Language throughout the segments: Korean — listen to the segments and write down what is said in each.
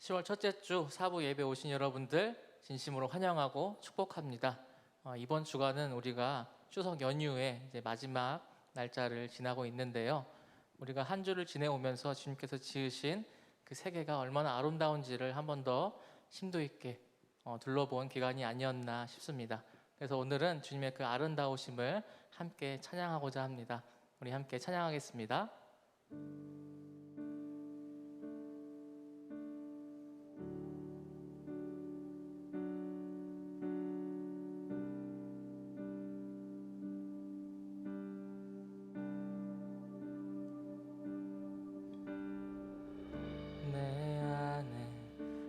10월 첫째 주 사부 예배 오신 여러분들 진심으로 환영하고 축복합니다. 이번 주간은 우리가 추석 연휴의 이제 마지막 날짜를 지나고 있는데요. 우리가 한 주를 지내오면서 주님께서 지으신 그 세계가 얼마나 아름다운지를 한 번 더 심도 있게 둘러본 기간이 아니었나 싶습니다. 그래서 오늘은 주님의 그 아름다우심을 함께 찬양하고자 합니다. 우리 함께 찬양하겠습니다.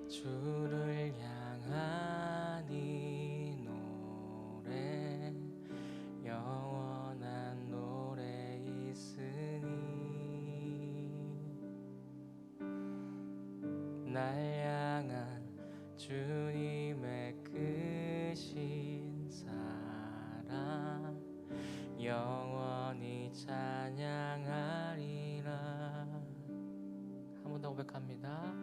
주를 향한 이 노래 영원한 노래 있으니 날 향한 주님의 크신 사랑 영원히 찬양하리라. 한 번 더 고백합니다.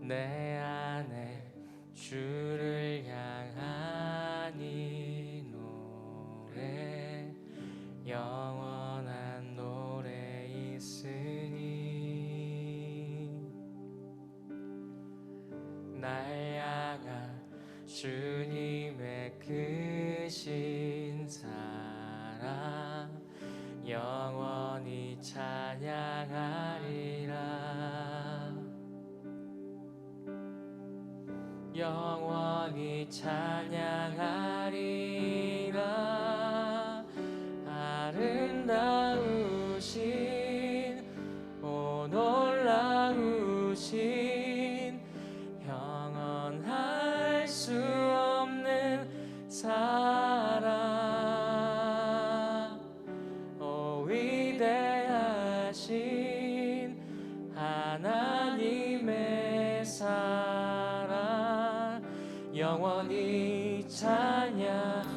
내 안에 주를 향한 이 노래 영원한 노래 있으니 날 향한 주님의 크신 사랑 영원히 찬양하리라. 영원히 찬양하리라. 아름다우신 오 놀라우신 영원할 수 없는 사랑 오 위대하신 하나님의 사랑 영원히 찬양하리.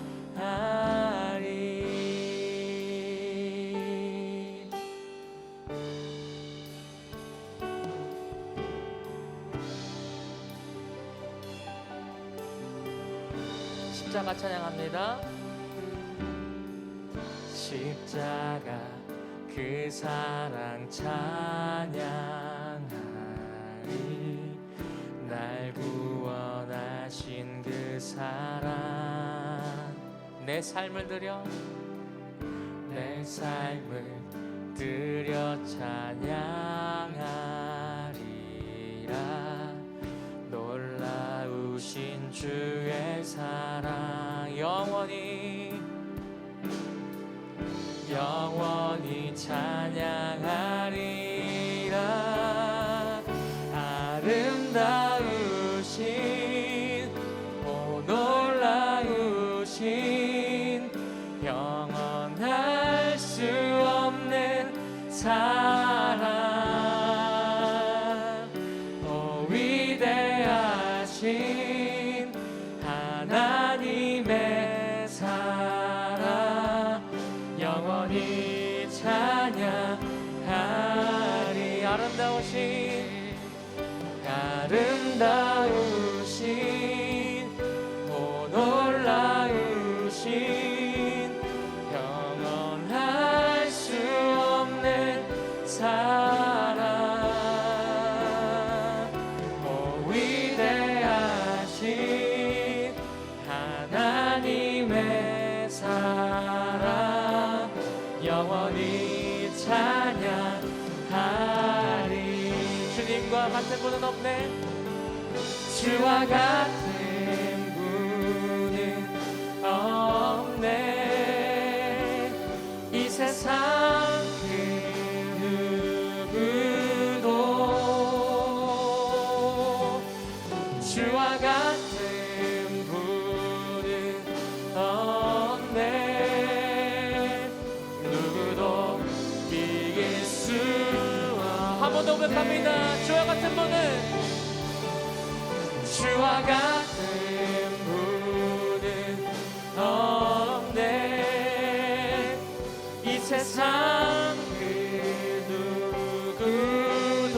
십자가 찬양합니다. 십자가 그 사랑 찬양하리. 날 구원하신 그 사랑 내 삶을 들여 찬양하리라. 놀라우신 주의 사랑 영원히 찬양하리라. 아름다우신 오 놀라우신 영원할 수 없는 사랑 오 위대하신 하나님의 사랑 영원히 찬양하리. 아름다우신 오 놀라우신 영원할 수 없는 사랑 오 위대하신 하나님의 사랑 영원히 찬양하리. 주님과 같은 분은 없네. 주와 같은 분은 없네. 이 세상 그 누구도 주와 같은 분은 없네. 누구도 이길 수 한 번 더 고백합니다. 주와 같은 분은 주와 같은 분은 없네. 이 세상 그 누구도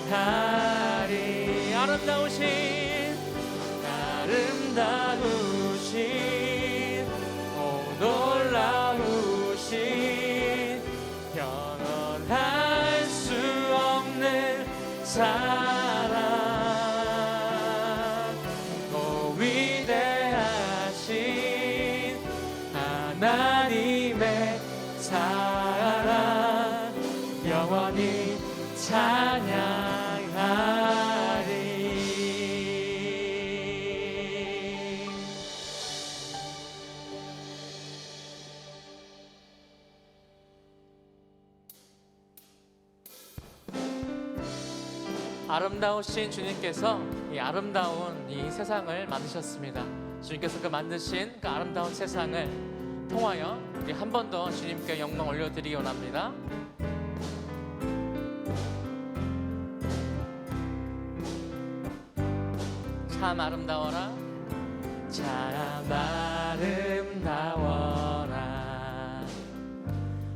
찬양하리. 아름다우신 오 놀라우신 변할 수 없는 사랑 오 위대하신 하나님의 사랑 영원히 찬양하리. 아름다우신 주님께서 이 아름다운 이 세상을 만드셨습니다. 주님께서 그 만드신 그 아름다운 세상을 통하여 우리 한 번 더 주님께 영광 올려드리기 원합니다. 참 아름다워라. 참 아름다워라.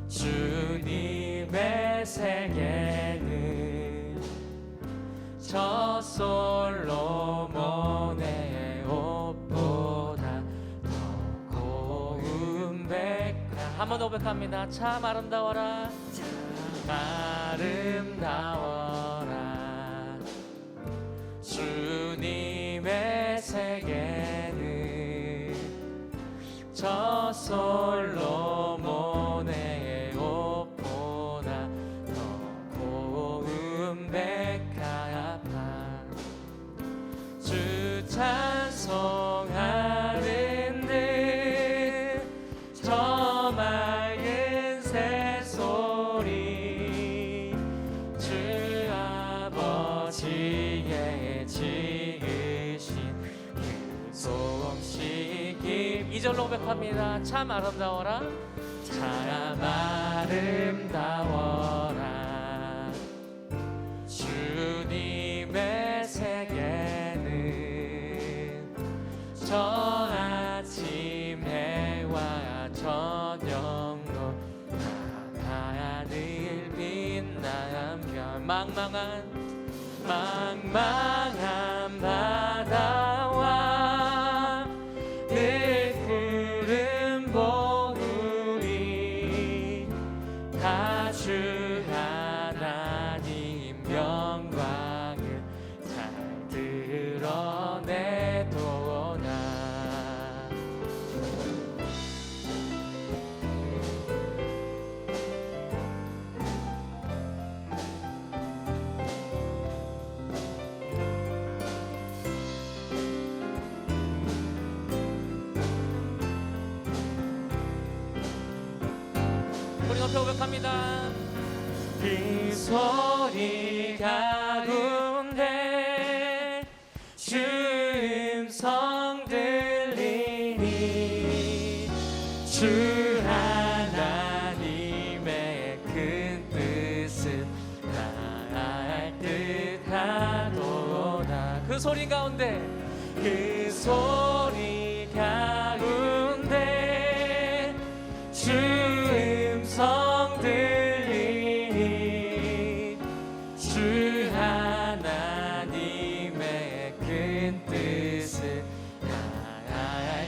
주님의 세계는 저 솔로몬의 옷보다 더 고운 백합. 한 번 더 고백합니다. 참 아름다워라. 참 아름다워라. 주님의 세계는 저 솔로몬의 옷보다 더 고운 백합. 주 찬송하는 듯 저 맑은 새소리 주 아버지의 지으신 그 솜씨 깊. 2절로 고백합니다. 참 아름다워라. 참 아름다워라. 주님의 세계는 저 아침 해와 저녁로 하늘 빛난 별. 망망한 바다와 늘 푸른 보물이 다 주 하나님 영광을 잘 드러내도다. 우리 높이 고백합니다. 그 소리 가운데 주 음성 들리니 주 하나님의 큰 뜻은 다 알 듯하도다. 그 소리 가운데 그 소리 가운데 주 음성 들리니 주 하나님의 큰 뜻을 다 알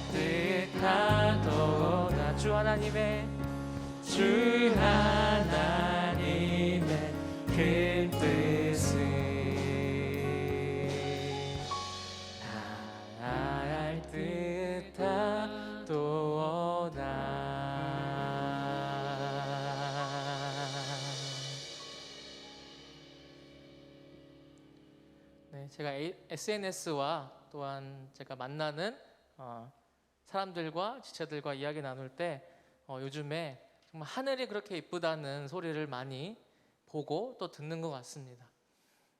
듯하도다. 주 하나님의 큰 뜻을 다 알 듯하도다. 네, 제가 SNS와 또한 제가 만나는 사람들과 지체들과 이야기 나눌 때 요즘에 정말 하늘이 그렇게 이쁘다는 소리를 많이 보고 또 듣는 것 같습니다.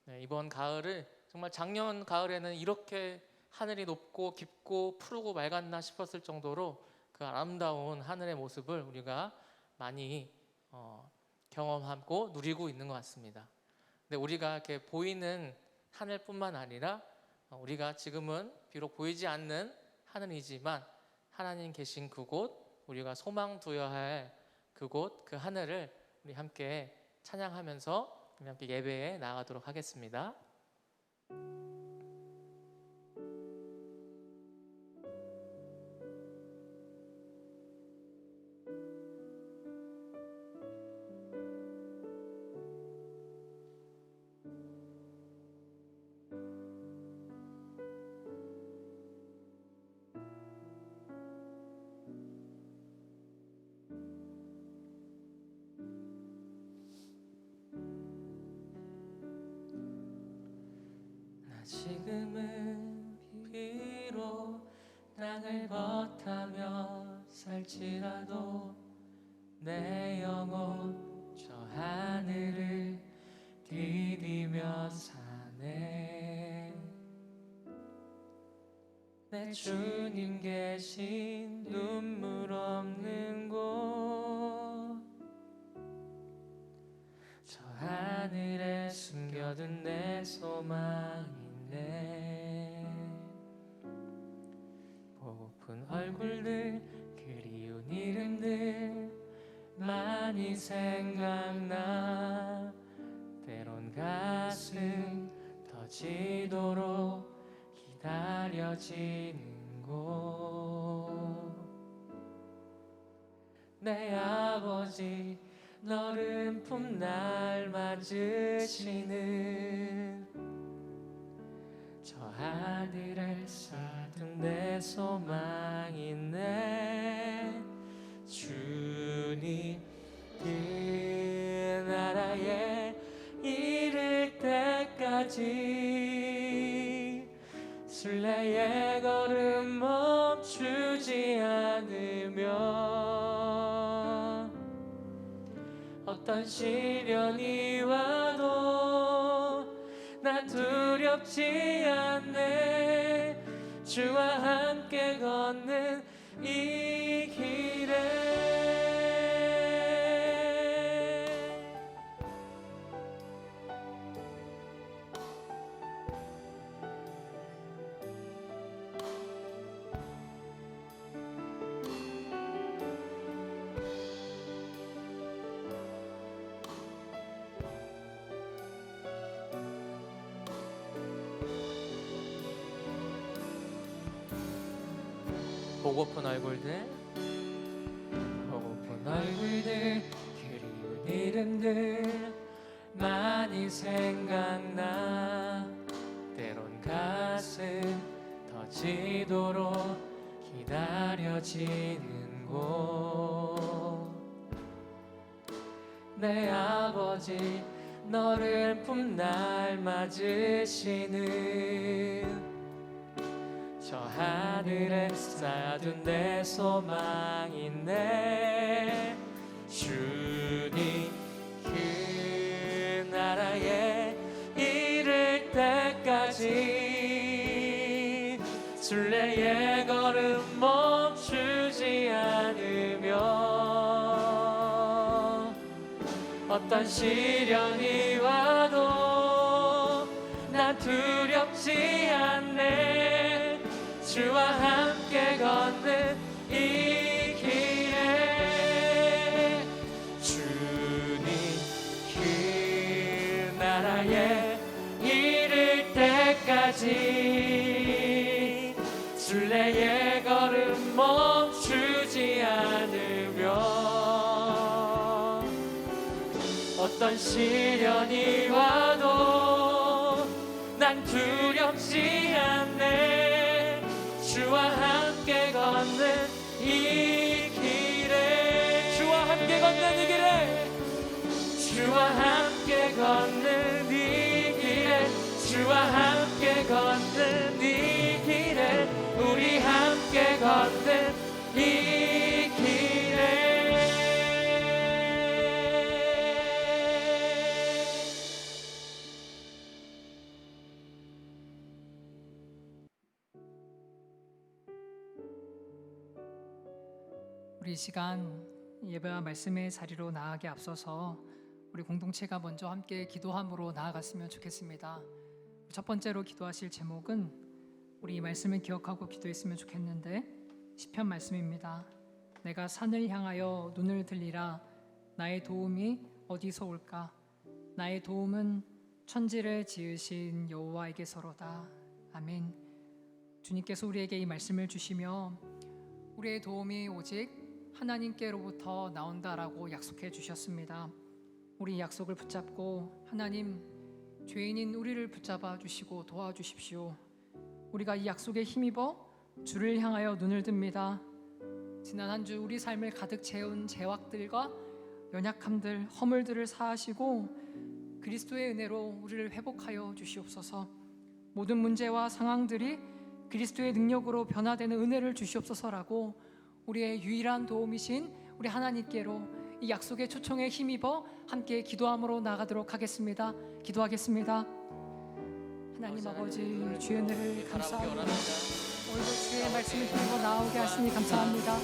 네, 이번 가을을 정말 작년 가을에는 이렇게 하늘이 높고 깊고 푸르고 맑았나 싶었을 정도로 그 아름다운 하늘의 모습을 우리가 많이 경험하고 누리고 있는 것 같습니다. 근데 우리가 이렇게 보이는 하늘뿐만 아니라 우리가 지금은 비록 보이지 않는 하늘이지만 하나님 계신 그곳, 우리가 소망 두어야 할 그곳, 그 하늘을 우리 함께 찬양하면서 함께 예배에 나가도록 하겠습니다. 지금은 비록 땅을 걷다며 살지라도 내 영혼 저 하늘을 디디며 사네. 내 주님 계신 눈물 없는 곳, 저 하늘에 숨겨둔 내 소망이 보고픈 얼굴들, 그리운 이름들 많이 생각나. 때론 가슴 터지도록 기다려지는 곳. 내 아버지 너른 품 날 맞으시는 저 하늘에 쌓은 내 소망이네. 주님 그 나라에 이를 때까지 순례의 걸음 멈추지 않으며, 어떤 시련이 와도 난 두렵지 않네. 주와 함께 걷는 이 길에. 보고픈 얼굴들, 보고픈 얼굴들, 그리운 이름들 많이 생각나. 때론 가슴 터지도록 기다려지는 곳. 내 아버지 너를 품 날 맞으시는 저 하늘에 쌓아둔 내 소망이네. 주님 그 나라에 이를 때까지 순례의 걸음 멈추지 않으며, 어떤 시련이 와도 난 두렵지 않네. 주와 함께 걷는 이 길에. 주님 그 나라에 이를 때까지 순례의 걸음 멈추지 않으며, 어떤 시련이 와도 난 두렵지 않네. 주와 함께 걷는 이 길에. 주와 함께 걷는 이 길에. 주와 함께 걷는 이 길에. 주와 함께 걷는 이 길에. 우리 함께 걷는 이 길에. 우리 이 시간 예배와 말씀의 자리로 나아가기 앞서서 우리 공동체가 먼저 함께 기도함으로 나아갔으면 좋겠습니다. 첫 번째로 기도하실 제목은 우리 이 말씀을 기억하고 기도했으면 좋겠는데, 시편 말씀입니다. 내가 산을 향하여 눈을 들리라. 나의 도움이 어디서 올까? 나의 도움은 천지를 지으신 여호와에게서로다. 아멘. 주님께서 우리에게 이 말씀을 주시며 우리의 도움이 오직 하나님께로부터 나온다라고 약속해 주셨습니다. 우리 약속을 붙잡고 하나님, 죄인인 우리를 붙잡아 주시고 도와주십시오. 우리가 이 약속에 힘입어 주를 향하여 눈을 듭니다. 지난 한 주 우리 삶을 가득 채운 죄악들과 연약함들, 허물들을 사하시고 그리스도의 은혜로 우리를 회복하여 주시옵소서. 모든 문제와 상황들이 그리스도의 능력으로 변화되는 은혜를 주시옵소서라고 우리의 유일한 도움이신 우리 하나님께로 이 약속의 초청에 힘입어 함께 기도함으로 나가도록 하겠습니다. 기도하겠습니다. 하나님 아버지, 주의 은혜를 감사합니다. 오늘도 주의 말씀을 들고 나오게 하시니 감사합니다.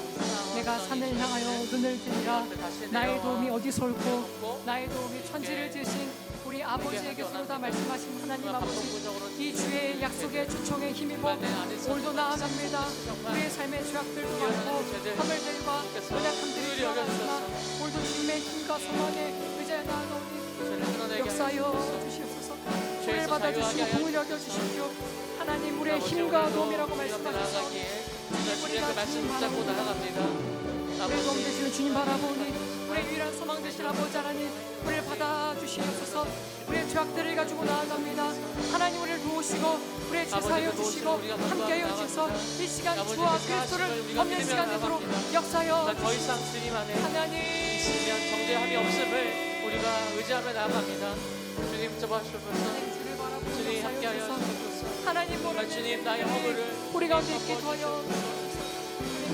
내가 산을 향하여 눈을 들이라. 나의 도움이 어디서 올고 나의 도움이 천지를 지으신 우리 아버지에게서로다 말씀하신 하나님 아버지, 이 주의 약속의 초청에 힘입어 오늘도 나아갑니다. 우리의 삶의 죄악들도 많고 허물들과 연약함들이 드러나지만 오늘도 주님의 힘과 소망에 의지하여 나아가오니 역사하여 주시옵소서. 죄를 받아주시고 공을 여겨주십시오. 하나님, 우리의 힘과 도움이라고 말씀하셔서 우리가 말씀 붙잡고 나아갑니다. 우리의 도움 되시는 주님 바라보니 우리의 유일한 소망 되신 아버지 하나님, 우리를 받아주시옵소서. 우리의 죄악들을 가지고 나아갑니다. 하나님, 우리를 도우시고 우리의 죄 사하여 주시고 함께하여 주셔서 이 시간 주와 그리스도를 없는 시간 되도록 역사하여 더 이상 주님 안에 하나님, 있으면 정죄함이 없음을 우리가 의지하며 나아갑니다. 주님 붙잡아주셔서 주님 함께하여 주옵소서. 하나님, 모르는 주님, 나의 허물을 우리 가운데 있게 도와여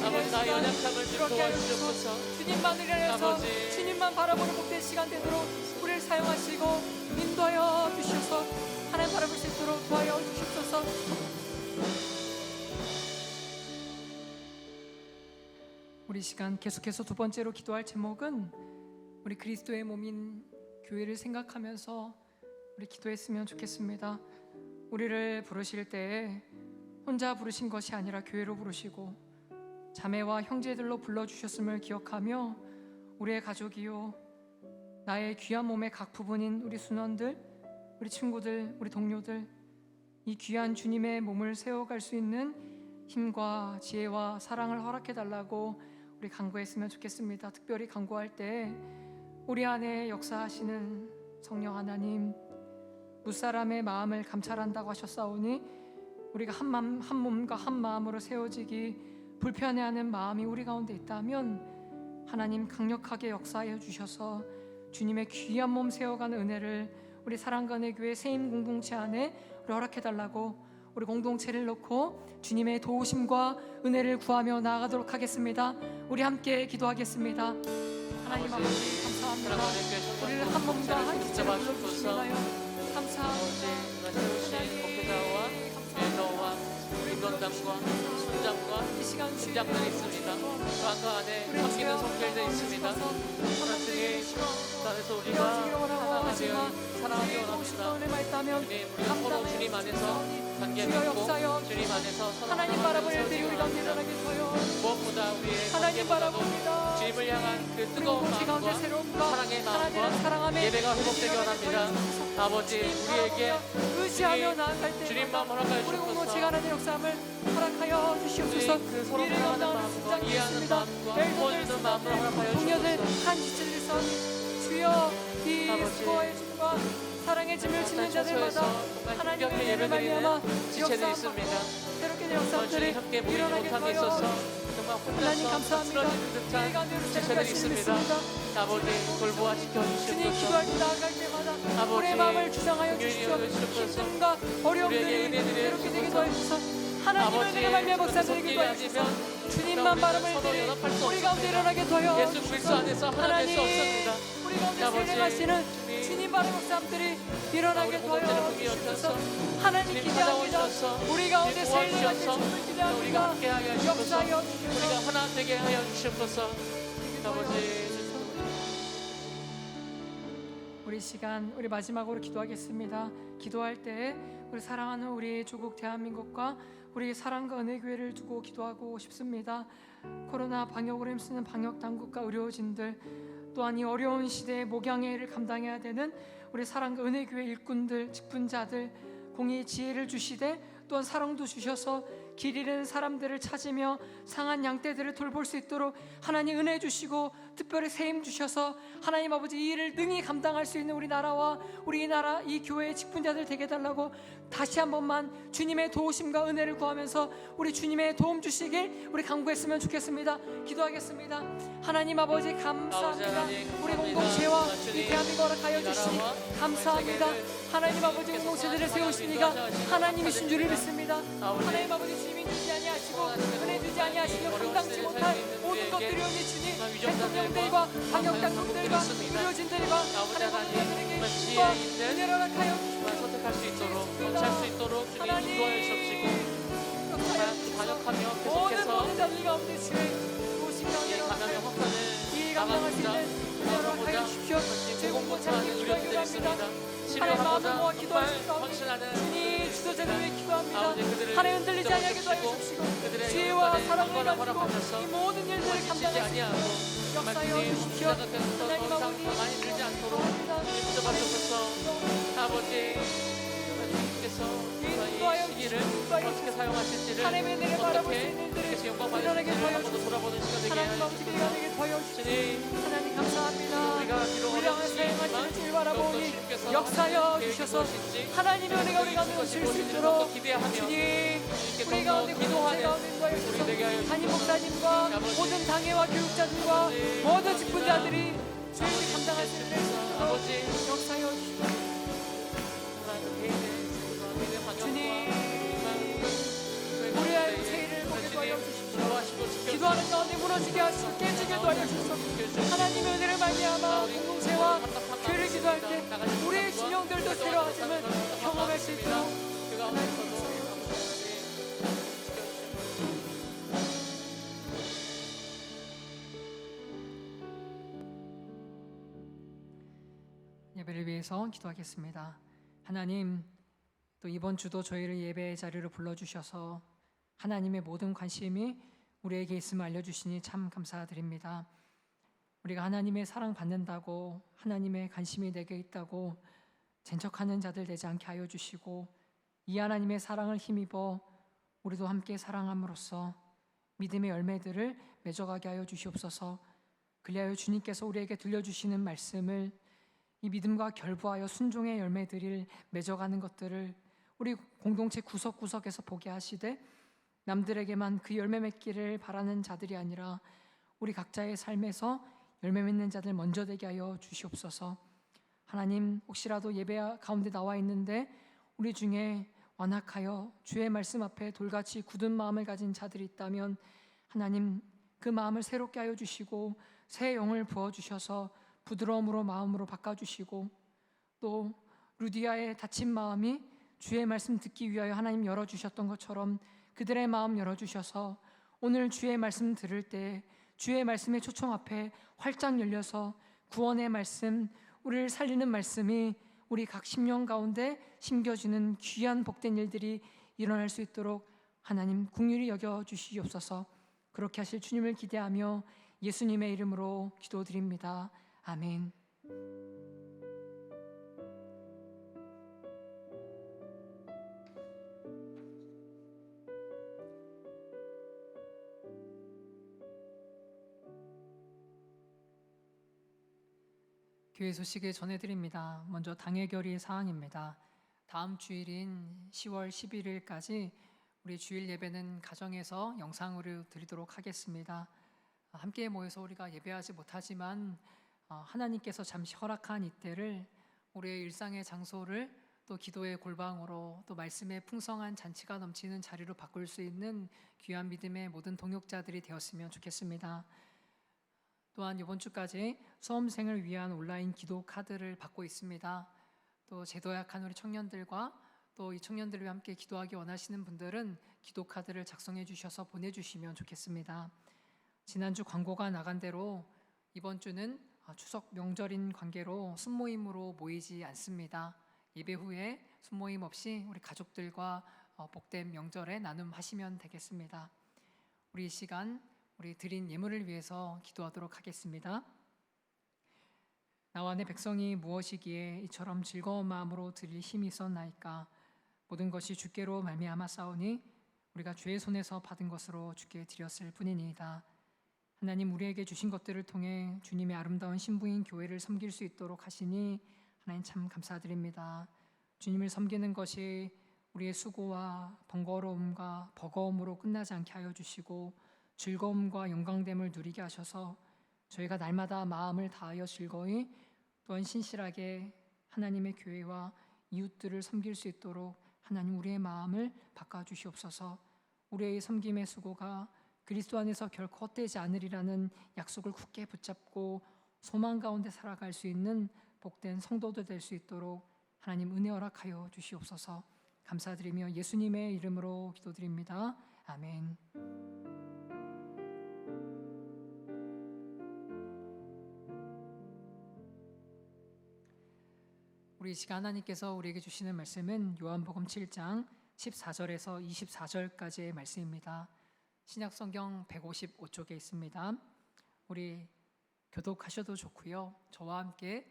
아버지, 나의 연약함을 좀 도와주옵소서. 주님만 의뢰해서 아버지, 주님만 바라보는 복된 시간 되도록 우리를 사용하시고 인도하여 주셔서 하나님 바라볼 수 있도록 도와여 주시옵소서. 우리 시간 계속해서 두 번째로 기도할 제목은 우리 그리스도의 몸인 교회를 생각하면서 우리 기도했으면 좋겠습니다. 우리를 부르실 때에 혼자 부르신 것이 아니라 교회로 부르시고 자매와 형제들로 불러주셨음을 기억하며 우리의 가족이요, 나의 귀한 몸의 각 부분인 우리 순원들, 우리 친구들, 우리 동료들, 이 귀한 주님의 몸을 세워갈 수 있는 힘과 지혜와 사랑을 허락해달라고 우리 간구했으면 좋겠습니다. 특별히 간구할 때 우리 안에 역사하시는 성령 하나님, 무사람의 마음을 감찰한다고 하셨사오니 우리가 한 몸과 한 마음으로 세워지기 불편해하는 마음이 우리 가운데 있다면 하나님 강력하게 역사하여 주셔서 주님의 귀한 몸 세워가는 은혜를 우리 사랑간의 교회 세임 공동체 안에 우리 허락해달라고 우리 공동체를 놓고 주님의 도우심과 은혜를 구하며 나아가도록 하겠습니다. 우리 함께 기도하겠습니다. 하나님 아버지, 감사합니다. 우리를 한 몸과 한 기체로 불러주시나요? 감사합니다. 목회자와 애너와 인건담과 순장과 팀장들이 있습니다. 그 안에 섬기는 성결들 있습니다. 하나님의 안에서 우리가 사랑하기 원합니다. 우리가 서로 주님 안에서 관계 맺고 주님 안에서 하나님 바라볼 때 우리 가운데 일어나게 하여 무엇보다 우리의 하나님 바라봅니다. 주님을 향한 그 뜨거운 마음과 사랑의 마음과 예배가 회복되기 원합니다. 아버지, 우리에게 의지하며 나아갈 때 주님만 허락하여 우리 주옵소서. 공동체가 하나님의 역사함을 허락하여 주시옵소서. 그 서로 이를 사랑하는 감당하는 마음과 순장이 이해하는 있습니다. 마음과 도와주는 마음을 허락하여 동료들 주옵소서. 한 지체들 싸우니 주여, 이 아버지, 수고의 짐과 사랑의 짐을 짓는 자들마다 하나님의 힘겹게 은혜를 말미암아 지체들이 있습니다. 새롭게 된 역사들이 함께 모이지 일어나게 못함에 하여 있어서 정말 하나님 혼자서 감사합니다. 쓰러지는 우리 듯한 가운데 지체들이 있습니다. 아버지, 돌보아 주님 지켜주시옵소서. 기도할 때 나아갈 때마다 아버지, 우리의 마음을 주장하여 긍휼히 주시오. 여겨주시옵소서. 힘듦과 어려움들이 우리에게 은혜를 새롭게 되게 주옵소서. 도와주소서. 하나님의 아버지, 은혜가 말미암아 서로 역사되게 섞이지 도와주소서. 않으면 주님만 바람을 서로 들이 연합할 수 우리 가운데 없습니다. 일어나게 도와여 예수 그리스도 안에서 하나 될 수 없습니다. 우리 가운데 아버지, 세례하시는 주님, 주님 바람 역사들이 일어나게 우리 공동체를 도와여 보기 주시옵소서. 위하셔서 하나님 주님 기대합니다. 찾아오셔서 우리 가운데 주님 세례하실 도와주셔서 주님을 우리가 기대합니다. 함께하여 주옵소서. 역사하여 우리가 주시옵소서. 하나 되게 하여 주시옵소서. 아버지, 우리 시간, 우리 마지막으로 기도하겠습니다. 기도할 때 우리 사랑하는 우리 조국 대한민국과 우리 사랑과 은혜 교회를 두고 기도하고 싶습니다. 코로나 방역으로 힘쓰는 방역 당국과 의료진들, 또한 이 어려운 시대에 목양의 일을 감당해야 되는 우리 사랑과 은혜교회 일꾼들, 직분자들 공의 지혜를 주시되 또한 사랑도 주셔서 길 잃은 사람들을 찾으며 상한 양떼들을 돌볼 수 있도록 하나님 은혜 주시고 특별히 세임 주셔서 하나님 아버지 이 일을 능히 감당할 수 있는 우리 나라와 우리 나라 이 교회의 직분자들 되게 해달라고 다시 한 번만 주님의 도우심과 은혜를 구하면서 우리 주님의 도움 주시길 우리 간구했으면 좋겠습니다. 기도하겠습니다. 하나님 아버지 감사합니다. 우리 공동체와 이 대한민국 허락하여 주시니 감사합니다. 하나님 아버지 공동체들을 세우시니까 하나님이신 줄을 믿습니다. 하나님 아버지 주님이 주지 아니하시고 은혜 주지 아니하시며 감당치 못할 모든 것들이 오니 주님 대통령들과 방역당국들과 의료진들과 하나님 아버지들에게 힘과 은혜를 허락하여 선택할 수 있도록 할 수 있도록 주님 인도하여 주시고 반역하며 계속해서 모든 자들 가운데 주의 도우심과 감염의 확산을 이 감당할 수 있는 은혜를 허락하여 주십시오. 제공고차 의료진들이 있습니다. 치료하고자 정말 헌신하는 주님 지도자를 위해 기도합니다. 아버지 그들을 하나님 흔들리지 아니하게 주시고 도와주시고 그들의 지혜와 사랑을 영광을 가지고 허락하셔서 이 모든 일들을 지지 감당할 수 아니하고 있도록 정말 역사여 주님 주십시오. 생각해서 더 하나님 이상 아버지 더 많이 들지 않도록 주님 붙잡아주셔서 아버지 주님께서 이 시기를 어떻게 사용하실지를 하나님의 은혜를 바라볼 수 어떻게 있는 일들을 다시 영광 일어나게 받으실지를 하여 한번 더 돌아보는 시간 되게 하나님 아버지 하여 일어나게 하여 주시옵소서. 주시옵소서. 주님 하나님 감사합니다. 우리가 비록 우리 향해 어렵지만 사용하시는 줄 바라보니 주님께서 역사여 하나님의 주셔서 계획이 무엇인지 하나님의 은혜가 우리 가운데 오실 수 있도록 기대하며 주님 주님께서 우리 가운데 기도하는 공동체 가운데 우리 되게 하여 담임 주시옵소서. 목사님과 아버지, 모든 당회와 교육자들과 아버지, 모든 직분자들이 주님이 아버지, 감당할 수 있는 주님께서 아버지 역사여 주시옵소서. 주님 우리의 세일을 보게 하여 주십시오. 기도하는 가운데 무너지게 하시고 깨지게도 하여 주소서. 하나님의 은혜를 말미암아 공동체와 교회를 기도할 때 우리의 진영들도 새로워짐을 경험할 수 있도록 하나님 예배를 위해서 기도하겠습니다. 하나님 또 이번 주도 저희를 예배의 자리로 불러주셔서 하나님의 모든 관심이 우리에게 있음을 알려주시니 참 감사드립니다. 우리가 하나님의 사랑 받는다고 하나님의 관심이 내게 있다고 잔척하는 자들 되지 않게 하여 주시고 이 하나님의 사랑을 힘입어 우리도 함께 사랑함으로써 믿음의 열매들을 맺어가게 하여 주시옵소서. 그리하여 주님께서 우리에게 들려주시는 말씀을 이 믿음과 결부하여 순종의 열매들을 맺어가는 것들을 우리 공동체 구석구석에서 보게 하시되 남들에게만 그 열매 맺기를 바라는 자들이 아니라 우리 각자의 삶에서 열매 맺는 자들 먼저 되게 하여 주시옵소서. 하나님 혹시라도 예배 가운데 나와 있는데 우리 중에 완악하여 주의 말씀 앞에 돌같이 굳은 마음을 가진 자들이 있다면 하나님 그 마음을 새롭게 하여 주시고 새 영을 부어주셔서 부드러움으로 마음으로 바꿔주시고 또 루디아의 다친 마음이 주의 말씀 듣기 위하여 하나님 열어주셨던 것처럼 그들의 마음 열어주셔서 오늘 주의 말씀 들을 때 주의 말씀의 초청 앞에 활짝 열려서 구원의 말씀, 우리를 살리는 말씀이 우리 각 심령 가운데 심겨지는 귀한 복된 일들이 일어날 수 있도록 하나님 긍휼히 여겨주시옵소서. 그렇게 하실 주님을 기대하며 예수님의 이름으로 기도드립니다. 아멘. 교회 소식을 전해드립니다. 먼저 당회결의 사항입니다. 다음 주일인 10월 11일까지 우리 주일 예배는 가정에서 영상으로 드리도록 하겠습니다. 함께 모여서 우리가 예배하지 못하지만 하나님께서 잠시 허락한 이때를 우리의 일상의 장소를 또 기도의 골방으로 또 말씀의 풍성한 잔치가 넘치는 자리로 바꿀 수 있는 귀한 믿음의 모든 동역자들이 되었으면 좋겠습니다. 또한 이번 주까지 수험생을 위한 온라인 기도 카드를 받고 있습니다. 또 제도약한 우리 청년들과 또 이 청년들과 함께 기도하기 원하시는 분들은 기도 카드를 작성해 주셔서 보내주시면 좋겠습니다. 지난주 광고가 나간 대로 이번 주는 추석 명절인 관계로 순모임으로 모이지 않습니다. 예배 후에 순모임 없이 우리 가족들과 복된 명절에 나눔하시면 되겠습니다. 우리 이 시간 우리 드린 예물을 위해서 기도하도록 하겠습니다. 나와 내 백성이 무엇이기에 이처럼 즐거운 마음으로 드릴 힘이 있었나이까. 모든 것이 주께로 말미암아 싸우니 우리가 주의 손에서 받은 것으로 주께 드렸을 뿐이니이다. 하나님, 우리에게 주신 것들을 통해 주님의 아름다운 신부인 교회를 섬길 수 있도록 하시니 하나님 참 감사드립니다. 주님을 섬기는 것이 우리의 수고와 번거로움과 버거움으로 끝나지 않게 하여 주시고 즐거움과 영광됨을 누리게 하셔서 저희가 날마다 마음을 다하여 즐거이 또한 신실하게 하나님의 교회와 이웃들을 섬길 수 있도록 하나님, 우리의 마음을 바꿔주시옵소서. 우리의 섬김의 수고가 그리스도 안에서 결코 헛되지 않으리라는 약속을 굳게 붙잡고 소망 가운데 살아갈 수 있는 복된 성도들 될 수 있도록 하나님 은혜 허락하여 주시옵소서. 감사드리며 예수님의 이름으로 기도드립니다. 아멘. 우리 시간 하나님께서 우리에게 주시는 말씀은 요한복음 7장 14절에서 24절까지의 말씀입니다. 신약성경 155쪽에 있습니다. 우리 교독하셔도 좋고요. 저와 함께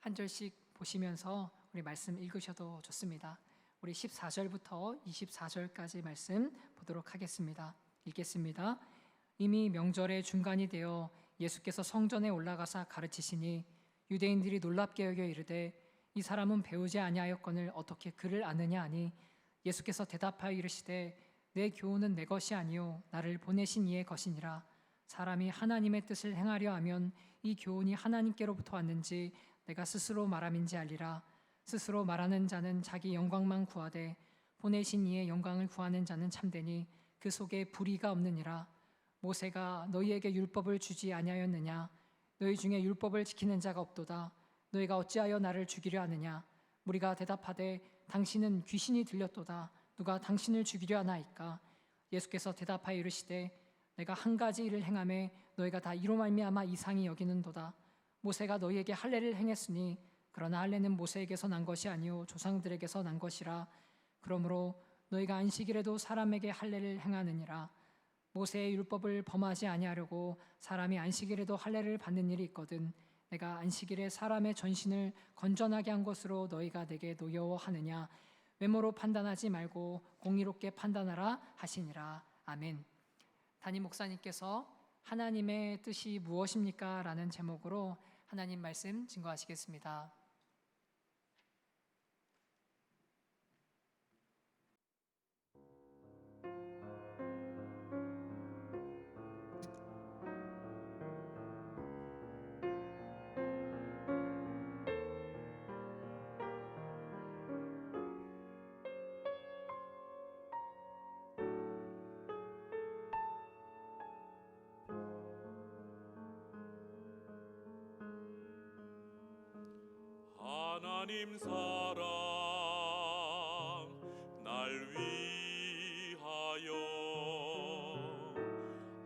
한 절씩 보시면서 우리 말씀 읽으셔도 좋습니다. 우리 14절부터 24절까지 말씀 보도록 하겠습니다. 읽겠습니다. 이미 명절의 중간이 되어 예수께서 성전에 올라가사 가르치시니 유대인들이 놀랍게 여겨 이르되 이 사람은 배우지 아니하였거늘 어떻게 그를 아느냐 하니 예수께서 대답하여 이르시되 내 교훈은 내 것이 아니요 나를 보내신 이의 것이니라. 사람이 하나님의 뜻을 행하려 하면 이 교훈이 하나님께로부터 왔는지 내가 스스로 말함인지 알리라. 스스로 말하는 자는 자기 영광만 구하되 보내신 이의 영광을 구하는 자는 참되니 그 속에 불의가 없느니라. 모세가 너희에게 율법을 주지 아니하였느냐? 너희 중에 율법을 지키는 자가 없도다. 너희가 어찌하여 나를 죽이려 하느냐? 무리가 대답하되 당신은 귀신이 들렸도다. 누가 당신을 죽이려 하나이까? 예수께서 대답하여 이르시되 내가 한 가지 일을 행하매 너희가 다 이로 말미암아 이상히 여기는도다. 모세가 너희에게 할례를 행했으니 그러나 할례는 모세에게서 난 것이 아니요 조상들에게서 난 것이라. 그러므로 너희가 안식일에도 사람에게 할례를 행하느니라. 모세의 율법을 범하지 아니하려고 사람이 안식일에도 할례를 받는 일이 있거든. 내가 안식일에 사람의 전신을 건전하게 한 것으로 너희가 내게 노여워하느냐? 외모로 판단하지 말고 공의롭게 판단하라 하시니라. 아멘. 담임 목사님께서 하나님의 뜻이 무엇입니까? 라는 제목으로 하나님 말씀 증거하시겠습니다. 하나님 사랑 날 위하여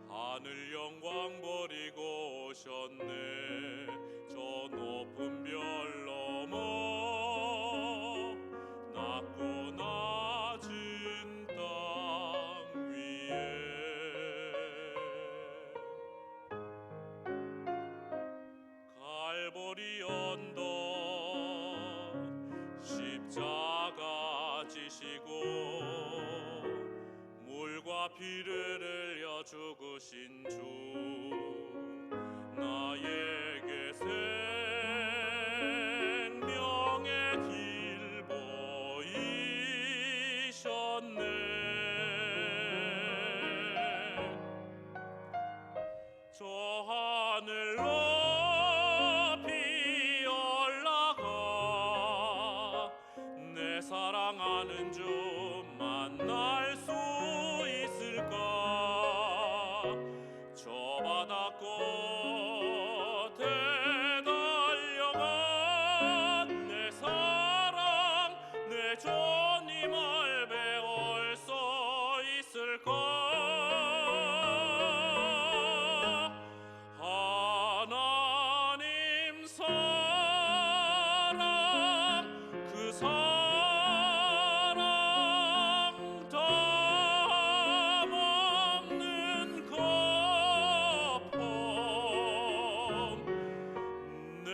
하늘 영광 버리고 오셨네. 저 높은 별 넘어 낮고 낮은 땅 위에 갈보리 언덕 십자가 지시고 물과 피를 흘려 죽으신 주 나에게 생명의 길 보이셨네. 저 하늘 높이 올라가 내 사랑하는 주 만날 수 있을까? 저 바다 끝에 달려간 내 사랑 내 주님을 배울 수 있을까? 하나님 사랑 그 사랑 담없는 거품 내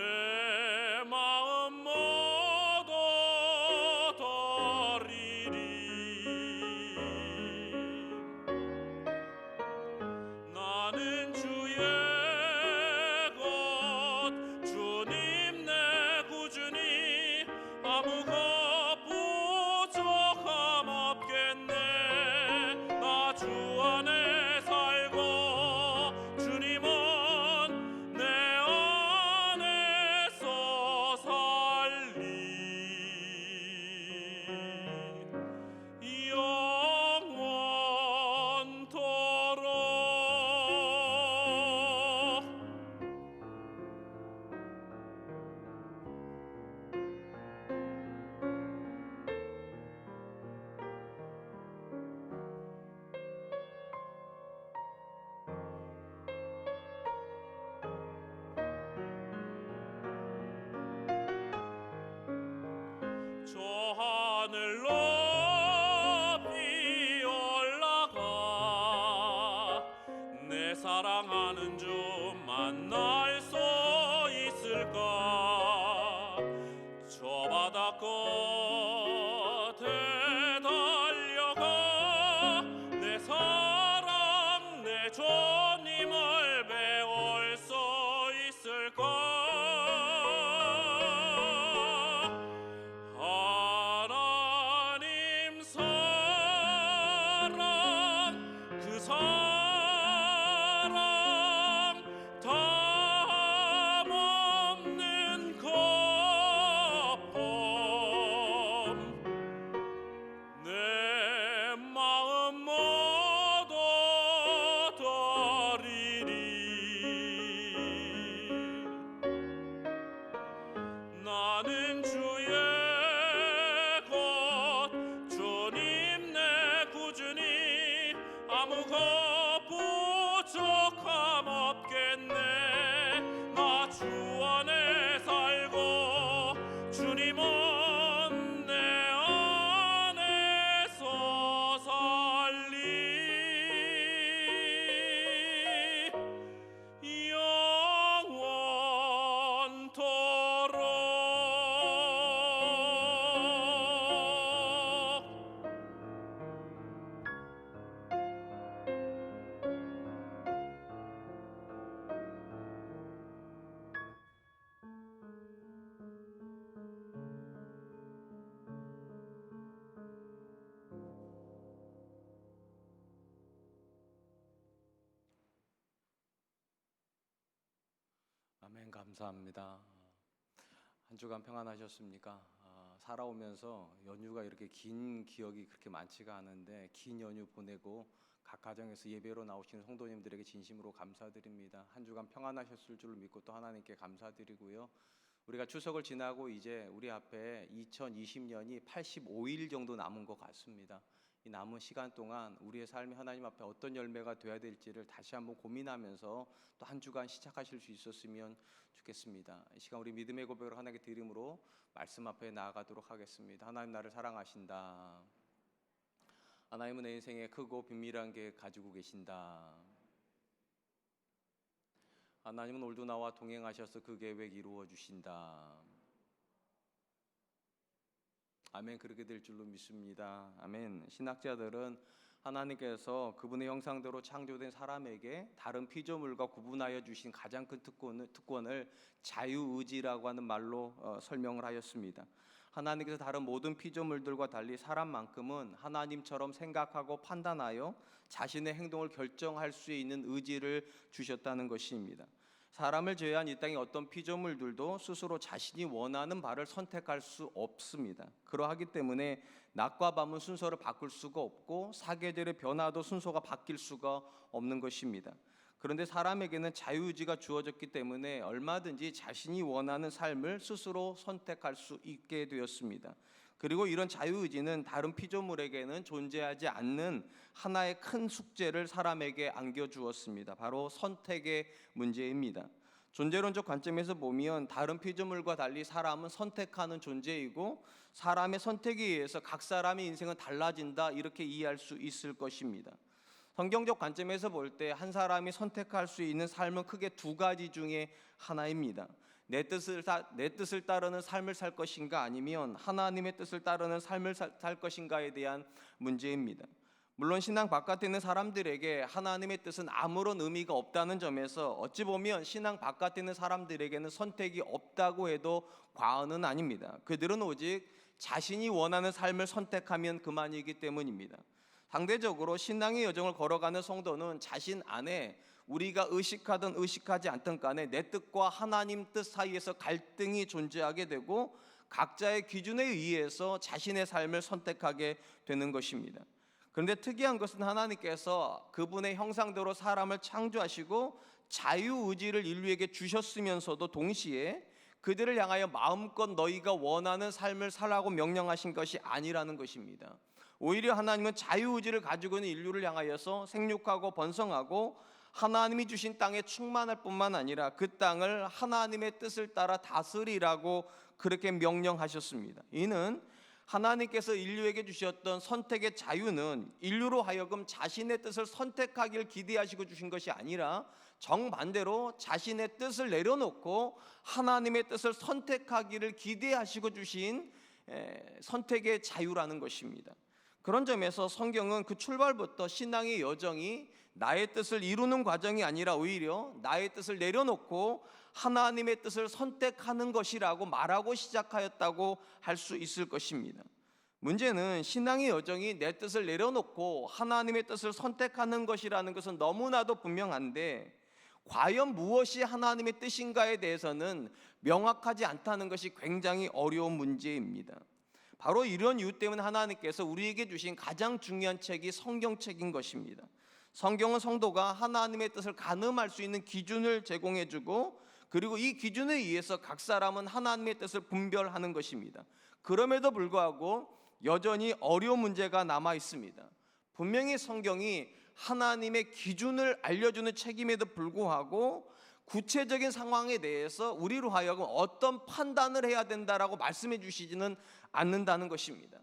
만날 수 있을까? 저 바다 끝에 달려가 내 사랑 내 주님을 배울 수 있을까? 하나님 사랑 그 사랑 담없는 거품 내 마음 모두 드리리 나는 주의 것 주님 내 구주니 아무것 부족함 없겠네 나 주 안에 살고 주님은 내 안에서 살리 영원토록 아멘. 감사합니다. 한 주간 평안하셨습니까? 살아오면서 연휴가 이렇게 긴 기억이 그렇게 많지가 않은데 긴 연휴 보내고 각 가정에서 예배로 나오시는 성도님들에게 진심으로 감사드립니다. 한 주간 평안하셨을 줄 믿고 또 하나님께 감사드리고요. 우리가 추석을 지나고 이제 우리 앞에 2020년이 85일 정도 남은 것 같습니다. 이 남은 시간 동안 우리의 삶이 하나님 앞에 어떤 열매가 되어야 될지를 다시 한번 고민하면서 또 한 주간 시작하실 수 있었으면 좋겠습니다. 이 시간 우리 믿음의 고백을 하나님께 드림으로 말씀 앞에 나아가도록 하겠습니다. 하나님 나를 사랑하신다. 하나님은 내 인생에 크고 비밀한 계획 가지고 계신다. 하나님은 오늘도 나와 동행하셔서 그 계획 이루어 주신다. 아멘. 그렇게 될 줄로 믿습니다. 아멘. 신학자들은 하나님께서 그분의 형상대로 창조된 사람에게 다른 피조물과 구분하여 주신 가장 큰 특권을 자유의지라고 하는 말로 설명을 하였습니다. 하나님께서 다른 모든 피조물들과 달리 사람만큼은 하나님처럼 생각하고 판단하여 자신의 행동을 결정할 수 있는 의지를 주셨다는 것입니다. 사람을 제외한 이 땅의 어떤 피조물들도 스스로 자신이 원하는 바를 선택할 수 없습니다. 그러하기 때문에 낮과 밤은 순서를 바꿀 수가 없고 사계절의 변화도 순서가 바뀔 수가 없는 것입니다. 그런데 사람에게는 자유의지가 주어졌기 때문에 얼마든지 자신이 원하는 삶을 스스로 선택할 수 있게 되었습니다. 그리고 이런 자유의지는 다른 피조물에게는 존재하지 않는 하나의 큰 숙제를 사람에게 안겨주었습니다. 바로 선택의 문제입니다. 존재론적 관점에서 보면 다른 피조물과 달리 사람은 선택하는 존재이고 사람의 선택에 의해서 각 사람의 인생은 달라진다, 이렇게 이해할 수 있을 것입니다. 성경적 관점에서 볼 때 한 사람이 선택할 수 있는 삶은 크게 두 가지 중에 하나입니다. 내 뜻을 따르는 삶을 살 것인가, 아니면 하나님의 뜻을 따르는 삶을 살 것인가에 대한 문제입니다. 물론 신앙 바깥에 있는 사람들에게 하나님의 뜻은 아무런 의미가 없다는 점에서 어찌 보면 신앙 바깥에 있는 사람들에게는 선택이 없다고 해도 과언은 아닙니다. 그들은 오직 자신이 원하는 삶을 선택하면 그만이기 때문입니다. 상대적으로 신앙의 여정을 걸어가는 성도는 자신 안에 우리가 의식하든 의식하지 않든 간에 내 뜻과 하나님 뜻 사이에서 갈등이 존재하게 되고 각자의 기준에 의해서 자신의 삶을 선택하게 되는 것입니다. 그런데 특이한 것은 하나님께서 그분의 형상대로 사람을 창조하시고 자유의지를 인류에게 주셨으면서도 동시에 그들을 향하여 마음껏 너희가 원하는 삶을 살라고 명령하신 것이 아니라는 것입니다. 오히려 하나님은 자유의지를 가지고 있는 인류를 향하여서 생육하고 번성하고 하나님이 주신 땅에 충만할 뿐만 아니라 그 땅을 하나님의 뜻을 따라 다스리라고 그렇게 명령하셨습니다. 이는 하나님께서 인류에게 주셨던 선택의 자유는 인류로 하여금 자신의 뜻을 선택하기를 기대하시고 주신 것이 아니라 정반대로 자신의 뜻을 내려놓고 하나님의 뜻을 선택하기를 기대하시고 주신 선택의 자유라는 것입니다. 그런 점에서 성경은 그 출발부터 신앙의 여정이 나의 뜻을 이루는 과정이 아니라 오히려 나의 뜻을 내려놓고 하나님의 뜻을 선택하는 것이라고 말하고 시작하였다고 할 수 있을 것입니다. 문제는 신앙의 여정이 내 뜻을 내려놓고 하나님의 뜻을 선택하는 것이라는 것은 너무나도 분명한데 과연 무엇이 하나님의 뜻인가에 대해서는 명확하지 않다는 것이 굉장히 어려운 문제입니다. 바로 이런 이유 때문에 하나님께서 우리에게 주신 가장 중요한 책이 성경책인 것입니다. 성경은 성도가 하나님의 뜻을 가늠할 수 있는 기준을 제공해주고 그리고 이 기준에 의해서 각 사람은 하나님의 뜻을 분별하는 것입니다. 그럼에도 불구하고 여전히 어려운 문제가 남아 있습니다. 분명히 성경이 하나님의 기준을 알려주는 책임에도 불구하고 구체적인 상황에 대해서 우리로 하여금 어떤 판단을 해야 된다라고 말씀해 주시지는 않는다는 것입니다.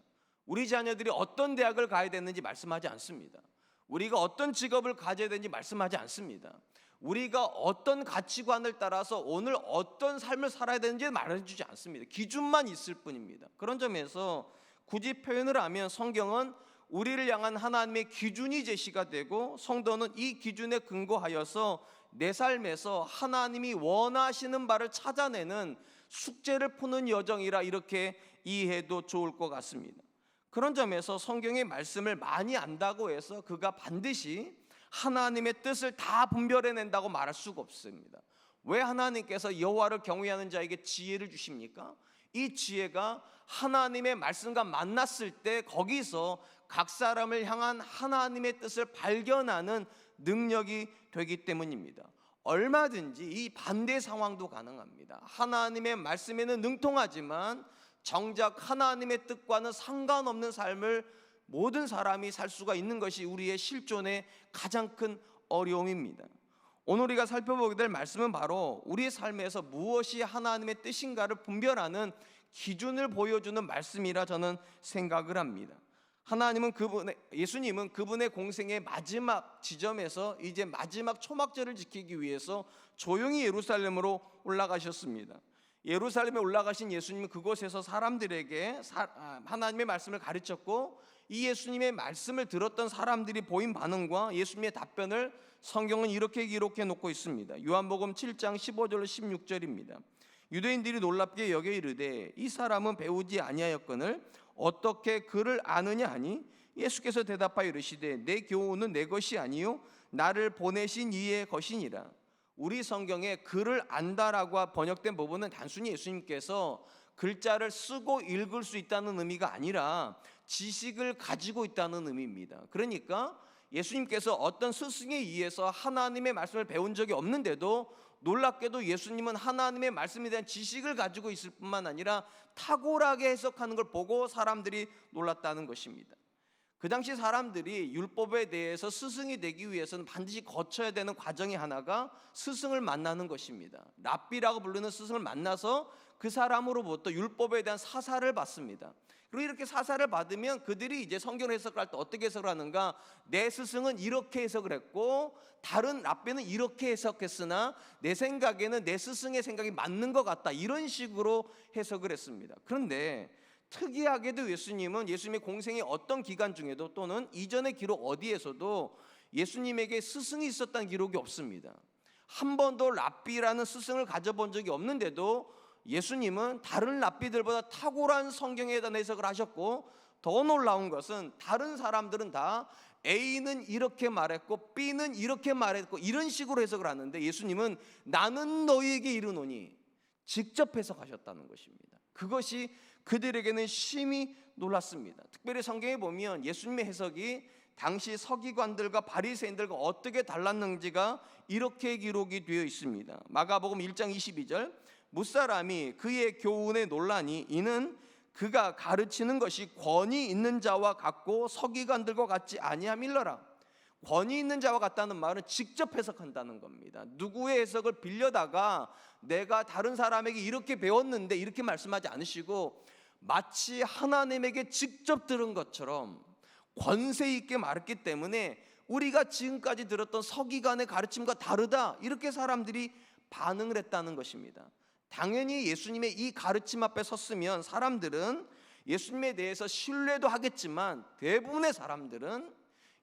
우리 자녀들이 어떤 대학을 가야 되는지 말씀하지 않습니다. 우리가 어떤 직업을 가져야 되는지 말씀하지 않습니다. 우리가 어떤 가치관을 따라서 오늘 어떤 삶을 살아야 되는지 말해주지 않습니다. 기준만 있을 뿐입니다. 그런 점에서 굳이 표현을 하면 성경은 우리를 향한 하나님의 기준이 제시가 되고 성도는 이 기준에 근거하여서 내 삶에서 하나님이 원하시는 바를 찾아내는 숙제를 푸는 여정이라 이렇게 이해해도 좋을 것 같습니다. 그런 점에서 성경의 말씀을 많이 안다고 해서 그가 반드시 하나님의 뜻을 다 분별해낸다고 말할 수가 없습니다. 왜 하나님께서 여호와를 경외하는 자에게 지혜를 주십니까? 이 지혜가 하나님의 말씀과 만났을 때 거기서 각 사람을 향한 하나님의 뜻을 발견하는 능력이 되기 때문입니다. 얼마든지 이 반대 상황도 가능합니다. 하나님의 말씀에는 능통하지만 정작 하나님의 뜻과는 상관없는 삶을 모든 사람이 살 수가 있는 것이 우리의 실존의 가장 큰 어려움입니다. 오늘 우리가 살펴보게 될 말씀은 바로 우리의 삶에서 무엇이 하나님의 뜻인가를 분별하는 기준을 보여주는 말씀이라 저는 생각을 합니다. 예수님은 그분의 공생의 마지막 지점에서 이제 마지막 초막절을 지키기 위해서 조용히 예루살렘으로 올라가셨습니다. 예루살렘에 올라가신 예수님은 그곳에서 사람들에게 하나님의 말씀을 가르쳤고 이 예수님의 말씀을 들었던 사람들이 보인 반응과 예수님의 답변을 성경은 이렇게 기록해 놓고 있습니다. 요한복음 7장 15절 16절입니다. 유대인들이 놀랍게 여겨 이르되 이 사람은 배우지 아니하였거늘 어떻게 그를 아느냐 하니 예수께서 대답하여 이르시되 내 교훈은 내 것이 아니요 나를 보내신 이의 것이니라. 우리 성경에 그를 안다라고 번역된 부분은 단순히 예수님께서 글자를 쓰고 읽을 수 있다는 의미가 아니라 지식을 가지고 있다는 의미입니다. 그러니까 예수님께서 어떤 스승에 의해서 하나님의 말씀을 배운 적이 없는데도 놀랍게도 예수님은 하나님의 말씀에 대한 지식을 가지고 있을 뿐만 아니라 탁월하게 해석하는 걸 보고 사람들이 놀랐다는 것입니다. 그 당시 사람들이 율법에 대해서 스승이 되기 위해서는 반드시 거쳐야 되는 과정이 하나가 스승을 만나는 것입니다. 랍비라고 부르는 스승을 만나서 그 사람으로부터 율법에 대한 사사를 받습니다. 그리고 이렇게 사사를 받으면 그들이 이제 성경을 해석할 때 어떻게 해석을 하는가? 내 스승은 이렇게 해석을 했고 다른 랍비는 이렇게 해석했으나 내 생각에는 내 스승의 생각이 맞는 것 같다, 이런 식으로 해석을 했습니다. 그런데 특이하게도 예수님의 공생의 어떤 기간 중에도 또는 이전의 기록 어디에서도 예수님에게 스승이 있었다는 기록이 없습니다. 한 번도 랍비라는 스승을 가져본 적이 없는데도 예수님은 다른 랍비들보다 탁월한 성경에 대한 해석을 하셨고, 더 놀라운 것은 다른 사람들은 다 A는 이렇게 말했고 B는 이렇게 말했고 이런 식으로 해석을 하는데 예수님은 나는 너희에게 이르노니 직접 해석하셨다는 것입니다. 그것이 그들에게는 심히 놀랐습니다. 특별히 성경에 보면 예수님의 해석이 당시 서기관들과 바리새인들과 어떻게 달랐는지가 이렇게 기록이 되어 있습니다. 마가복음 1장 22절 무사람이 그의 교훈에 놀라니 이는 그가 가르치는 것이 권위 있는 자와 같고 서기관들과 같지 아니함일러라. 권위 있는 자와 같다는 말은 직접 해석한다는 겁니다. 누구의 해석을 빌려다가 내가 다른 사람에게 이렇게 배웠는데 이렇게 말씀하지 않으시고 마치 하나님에게 직접 들은 것처럼 권세 있게 말했기 때문에 우리가 지금까지 들었던 서기관의 가르침과 다르다, 이렇게 사람들이 반응을 했다는 것입니다. 당연히 예수님의 이 가르침 앞에 섰으면 사람들은 예수님에 대해서 신뢰도 하겠지만 대부분의 사람들은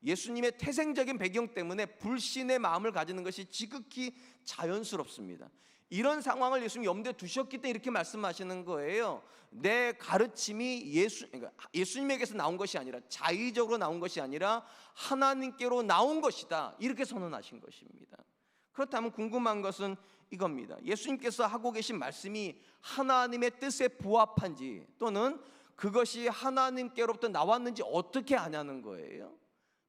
예수님의 태생적인 배경 때문에 불신의 마음을 가지는 것이 지극히 자연스럽습니다. 이런 상황을 예수님이 염두에 두셨기 때문에 이렇게 말씀하시는 거예요. 내 가르침이 예수님에게서 나온 것이 아니라, 자의적으로 나온 것이 아니라 하나님께로 나온 것이다, 이렇게 선언하신 것입니다. 그렇다면 궁금한 것은 이겁니다. 예수님께서 하고 계신 말씀이 하나님의 뜻에 부합한지, 또는 그것이 하나님께로부터 나왔는지 어떻게 아냐는 거예요.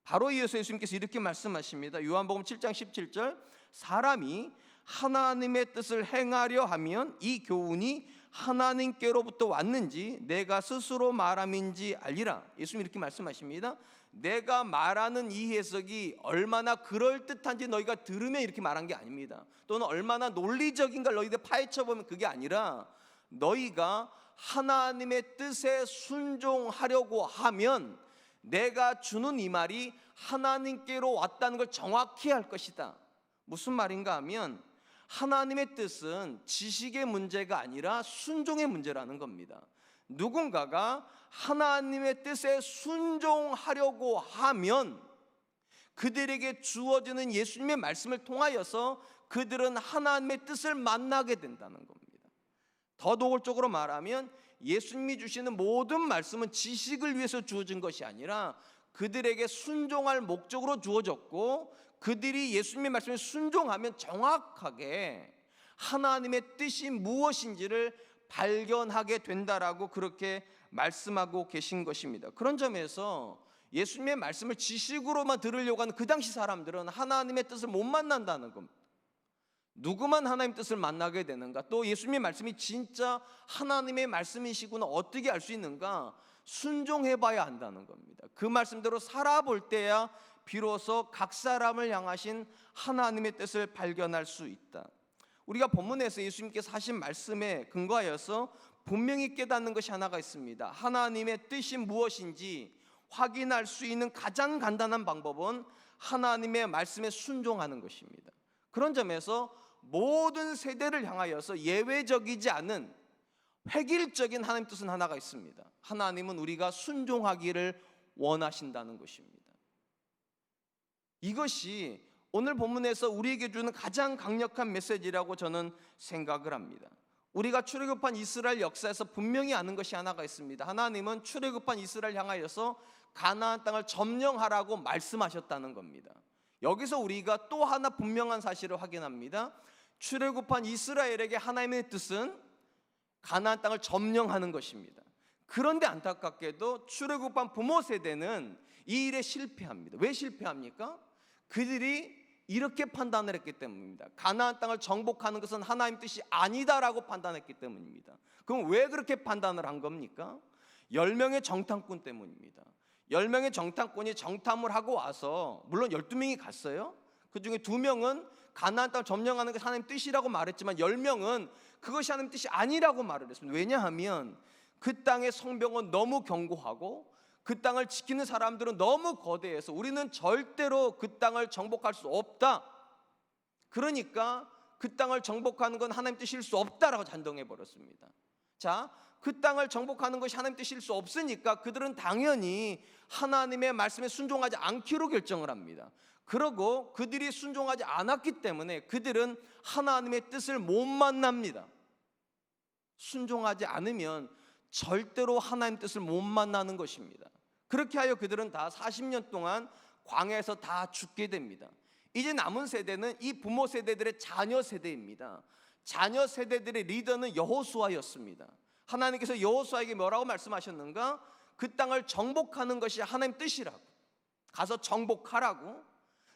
바로 이어서 예수님께서 이렇게 말씀하십니다. 요한복음 7장 17절, 사람이 하나님의 뜻을 행하려 하면 이 교훈이 하나님께로부터 왔는지 내가 스스로 말함인지 알리라. 예수님이 이렇게 말씀하십니다. 내가 말하는 이 해석이 얼마나 그럴듯한지 너희가 들으면 이렇게 말한 게 아닙니다. 또는 얼마나 논리적인가 너희들 파헤쳐보면 그게 아니라, 너희가 하나님의 뜻에 순종하려고 하면 내가 주는 이 말이 하나님께로 왔다는 걸 정확히 할 것이다. 무슨 말인가 하면, 하나님의 뜻은 지식의 문제가 아니라 순종의 문제라는 겁니다. 누군가가 하나님의 뜻에 순종하려고 하면 그들에게 주어지는 예수님의 말씀을 통하여서 그들은 하나님의 뜻을 만나게 된다는 겁니다. 더 노골적으로 말하면 예수님이 주시는 모든 말씀은 지식을 위해서 주어진 것이 아니라 그들에게 순종할 목적으로 주어졌고, 그들이 예수님의 말씀에 순종하면 정확하게 하나님의 뜻이 무엇인지를 발견하게 된다라고 그렇게 말씀하고 계신 것입니다. 그런 점에서 예수님의 말씀을 지식으로만 들으려고 하는 그 당시 사람들은 하나님의 뜻을 못 만난다는 겁니다. 누구만 하나님의 뜻을 만나게 되는가, 또 예수님의 말씀이 진짜 하나님의 말씀이시구나 어떻게 알 수 있는가, 순종해봐야 한다는 겁니다. 그 말씀대로 살아볼 때야 비로소 각 사람을 향하신 하나님의 뜻을 발견할 수 있다. 우리가 본문에서 예수님께서 하신 말씀에 근거하여서 분명히 깨닫는 것이 하나가 있습니다. 하나님의 뜻이 무엇인지 확인할 수 있는 가장 간단한 방법은 하나님의 말씀에 순종하는 것입니다. 그런 점에서 모든 세대를 향하여서 예외적이지 않은 획일적인 하나님 뜻은 하나가 있습니다. 하나님은 우리가 순종하기를 원하신다는 것입니다. 이것이 오늘 본문에서 우리에게 주는 가장 강력한 메시지라고 저는 생각을 합니다. 우리가 출애굽한 이스라엘 역사에서 분명히 아는 것이 하나가 있습니다. 하나님은 출애굽한 이스라엘 향하여서 가나안 땅을 점령하라고 말씀하셨다는 겁니다. 여기서 우리가 또 하나 분명한 사실을 확인합니다. 출애굽한 이스라엘에게 하나님의 뜻은 가나안 땅을 점령하는 것입니다. 그런데 안타깝게도 출애굽한 부모 세대는 이 일에 실패합니다. 왜 실패합니까? 그들이 이렇게 판단을 했기 때문입니다. 가나안 땅을 정복하는 것은 하나님 뜻이 아니다라고 판단했기 때문입니다. 그럼 왜 그렇게 판단을 한 겁니까? 10명의 정탐꾼 때문입니다. 10명의 정탐꾼이 정탐을 하고 와서, 물론 12명이 갔어요. 그 중에 2명은 가나안 땅을 점령하는 것이 하나님 뜻이라고 말했지만 10명은 그것이 하나님 뜻이 아니라고 말을 했습니다. 왜냐하면 그 땅의 성벽은 너무 견고하고 그 땅을 지키는 사람들은 너무 거대해서 우리는 절대로 그 땅을 정복할 수 없다. 그러니까 그 땅을 정복하는 건 하나님 뜻일 수 없다라고 잔동해 버렸습니다. 자, 그 땅을 정복하는 것이 하나님 뜻일 수 없으니까 그들은 당연히 하나님의 말씀에 순종하지 않기로 결정을 합니다. 그러고 그들이 순종하지 않았기 때문에 그들은 하나님의 뜻을 못 만납니다. 순종하지 않으면 절대로 하나님 뜻을 못 만나는 것입니다. 그렇게 하여 그들은 다 40년 동안 광야에서 다 죽게 됩니다. 이제 남은 세대는 이 부모 세대들의 자녀 세대입니다. 자녀 세대들의 리더는 여호수아였습니다. 하나님께서 여호수아에게 뭐라고 말씀하셨는가? 그 땅을 정복하는 것이 하나님 뜻이라고, 가서 정복하라고.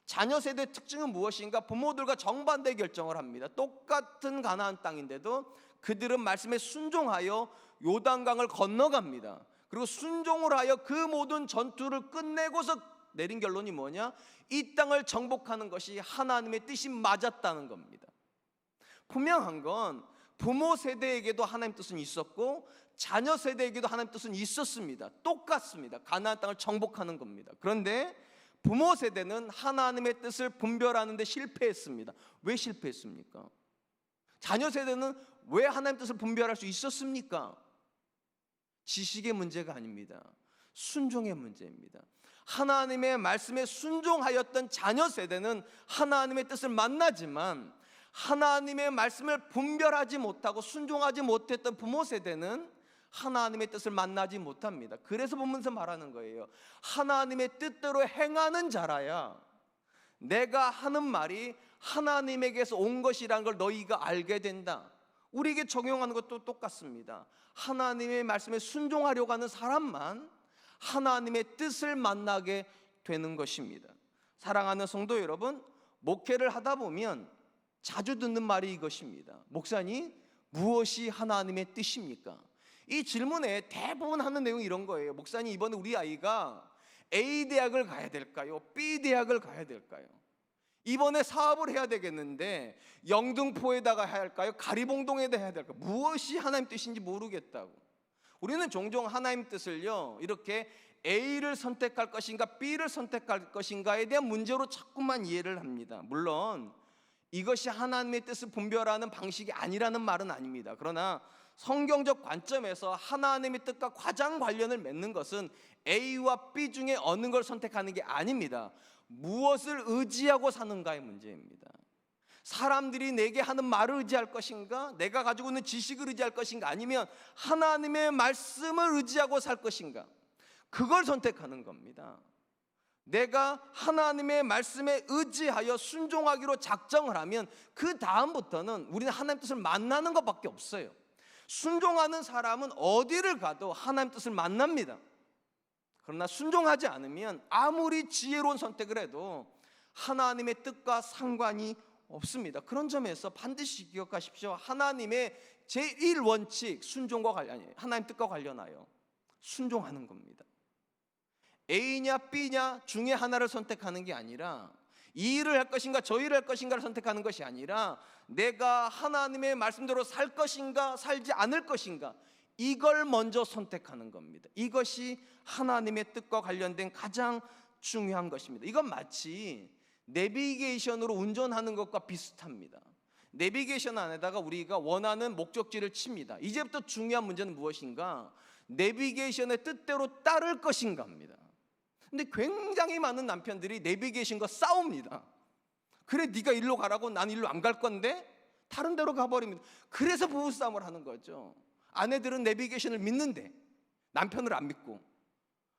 자녀 세대의 특징은 무엇인가? 부모들과 정반대 결정을 합니다. 똑같은 가나안 땅인데도 그들은 말씀에 순종하여 요단강을 건너갑니다. 그리고 순종을 하여 그 모든 전투를 끝내고서 내린 결론이 뭐냐? 이 땅을 정복하는 것이 하나님의 뜻이 맞았다는 겁니다. 분명한 건 부모 세대에게도 하나님 뜻은 있었고 자녀 세대에게도 하나님 뜻은 있었습니다. 똑같습니다. 가나안 땅을 정복하는 겁니다. 그런데 부모 세대는 하나님의 뜻을 분별하는 데 실패했습니다. 왜 실패했습니까? 자녀 세대는 왜 하나님의 뜻을 분별할 수 있었습니까? 지식의 문제가 아닙니다. 순종의 문제입니다. 하나님의 말씀에 순종하였던 자녀 세대는 하나님의 뜻을 만나지만 하나님의 말씀을 분별하지 못하고 순종하지 못했던 부모 세대는 하나님의 뜻을 만나지 못합니다. 그래서 본문에서 말하는 거예요. 하나님의 뜻대로 행하는 자라야 내가 하는 말이 하나님에게서 온 것이라는 걸 너희가 알게 된다. 우리에게 적용하는 것도 똑같습니다. 하나님의 말씀에 순종하려고 하는 사람만 하나님의 뜻을 만나게 되는 것입니다. 사랑하는 성도 여러분, 목회를 하다 보면 자주 듣는 말이 이것입니다. 목사님, 무엇이 하나님의 뜻입니까? 이 질문에 대부분 하는 내용이 이런 거예요. 목사님, 이번에 우리 아이가 A 대학을 가야 될까요? B 대학을 가야 될까요? 이번에 사업을 해야 되겠는데 영등포에다가 해야 할까요? 가리봉동에다 해야 될까요? 무엇이 하나님 뜻인지 모르겠다고. 우리는 종종 하나님 뜻을요, 이렇게 A를 선택할 것인가 B를 선택할 것인가에 대한 문제로 자꾸만 이해를 합니다. 물론 이것이 하나님의 뜻을 분별하는 방식이 아니라는 말은 아닙니다. 그러나 성경적 관점에서 하나님의 뜻과 가장 관련을 맺는 것은 A와 B 중에 어느 걸 선택하는 게 아닙니다. 무엇을 의지하고 사는가의 문제입니다. 사람들이 내게 하는 말을 의지할 것인가, 내가 가지고 있는 지식을 의지할 것인가, 아니면 하나님의 말씀을 의지하고 살 것인가, 그걸 선택하는 겁니다. 내가 하나님의 말씀에 의지하여 순종하기로 작정을 하면 그 다음부터는 우리는 하나님 뜻을 만나는 것밖에 없어요. 순종하는 사람은 어디를 가도 하나님 뜻을 만납니다. 그러나 순종하지 않으면 아무리 지혜로운 선택을 해도 하나님의 뜻과 상관이 없습니다. 그런 점에서 반드시 기억하십시오. 하나님의 제1원칙, 순종과 관련해요. 하나님 뜻과 관련하여 순종하는 겁니다. A냐 B냐 중에 하나를 선택하는 게 아니라, 이 일을 할 것인가 저 일을 할 것인가를 선택하는 것이 아니라, 내가 하나님의 말씀대로 살 것인가 살지 않을 것인가, 이걸 먼저 선택하는 겁니다. 이것이 하나님의 뜻과 관련된 가장 중요한 것입니다. 이건 마치 내비게이션으로 운전하는 것과 비슷합니다. 내비게이션 안에다가 우리가 원하는 목적지를 칩니다. 이제부터 중요한 문제는 무엇인가? 내비게이션의 뜻대로 따를 것인가입니다. 근데 굉장히 많은 남편들이 내비게이션과 싸웁니다. 그래, 네가 일로 가라고, 난 일로 안 갈 건데 다른 데로 가버립니다. 그래서 부부싸움을 하는 거죠. 아내들은 내비게이션을 믿는데 남편을 안 믿고,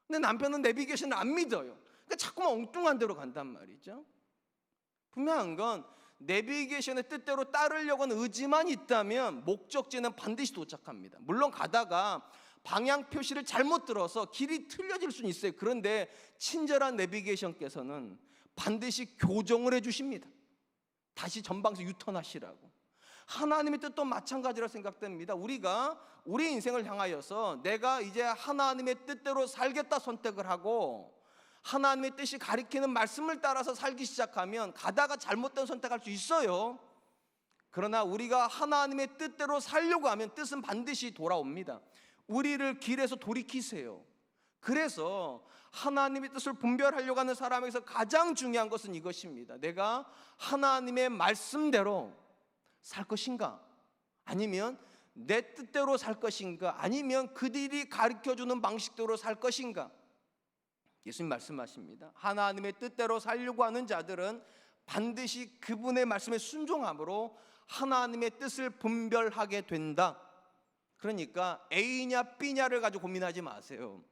근데 남편은 내비게이션을 안 믿어요. 그러니까 자꾸만 엉뚱한 데로 간단 말이죠. 분명한 건 내비게이션의 뜻대로 따르려고 하는 의지만 있다면 목적지는 반드시 도착합니다. 물론 가다가 방향 표시를 잘못 들어서 길이 틀려질 수는 있어요. 그런데 친절한 내비게이션께서는 반드시 교정을 해주십니다. 다시 전방에서 유턴하시라고. 하나님의 뜻도 마찬가지라 생각됩니다. 우리가 우리 인생을 향하여서 내가 이제 하나님의 뜻대로 살겠다 선택을 하고 하나님의 뜻이 가리키는 말씀을 따라서 살기 시작하면 가다가 잘못된 선택할 수 있어요. 그러나 우리가 하나님의 뜻대로 살려고 하면 뜻은 반드시 돌아옵니다. 우리를 길에서 돌이키세요. 그래서 하나님의 뜻을 분별하려고 하는 사람에게서 가장 중요한 것은 이것입니다. 내가 하나님의 말씀대로 살 것인가, 아니면 내 뜻대로 살 것인가, 아니면 그들이 가르쳐주는 방식대로 살 것인가. 예수님 말씀하십니다. 하나님의 뜻대로 살려고 하는 자들은 반드시 그분의 말씀에 순종함으로 하나님의 뜻을 분별하게 된다. 그러니까 A냐 B냐를 가지고 고민하지 마세요.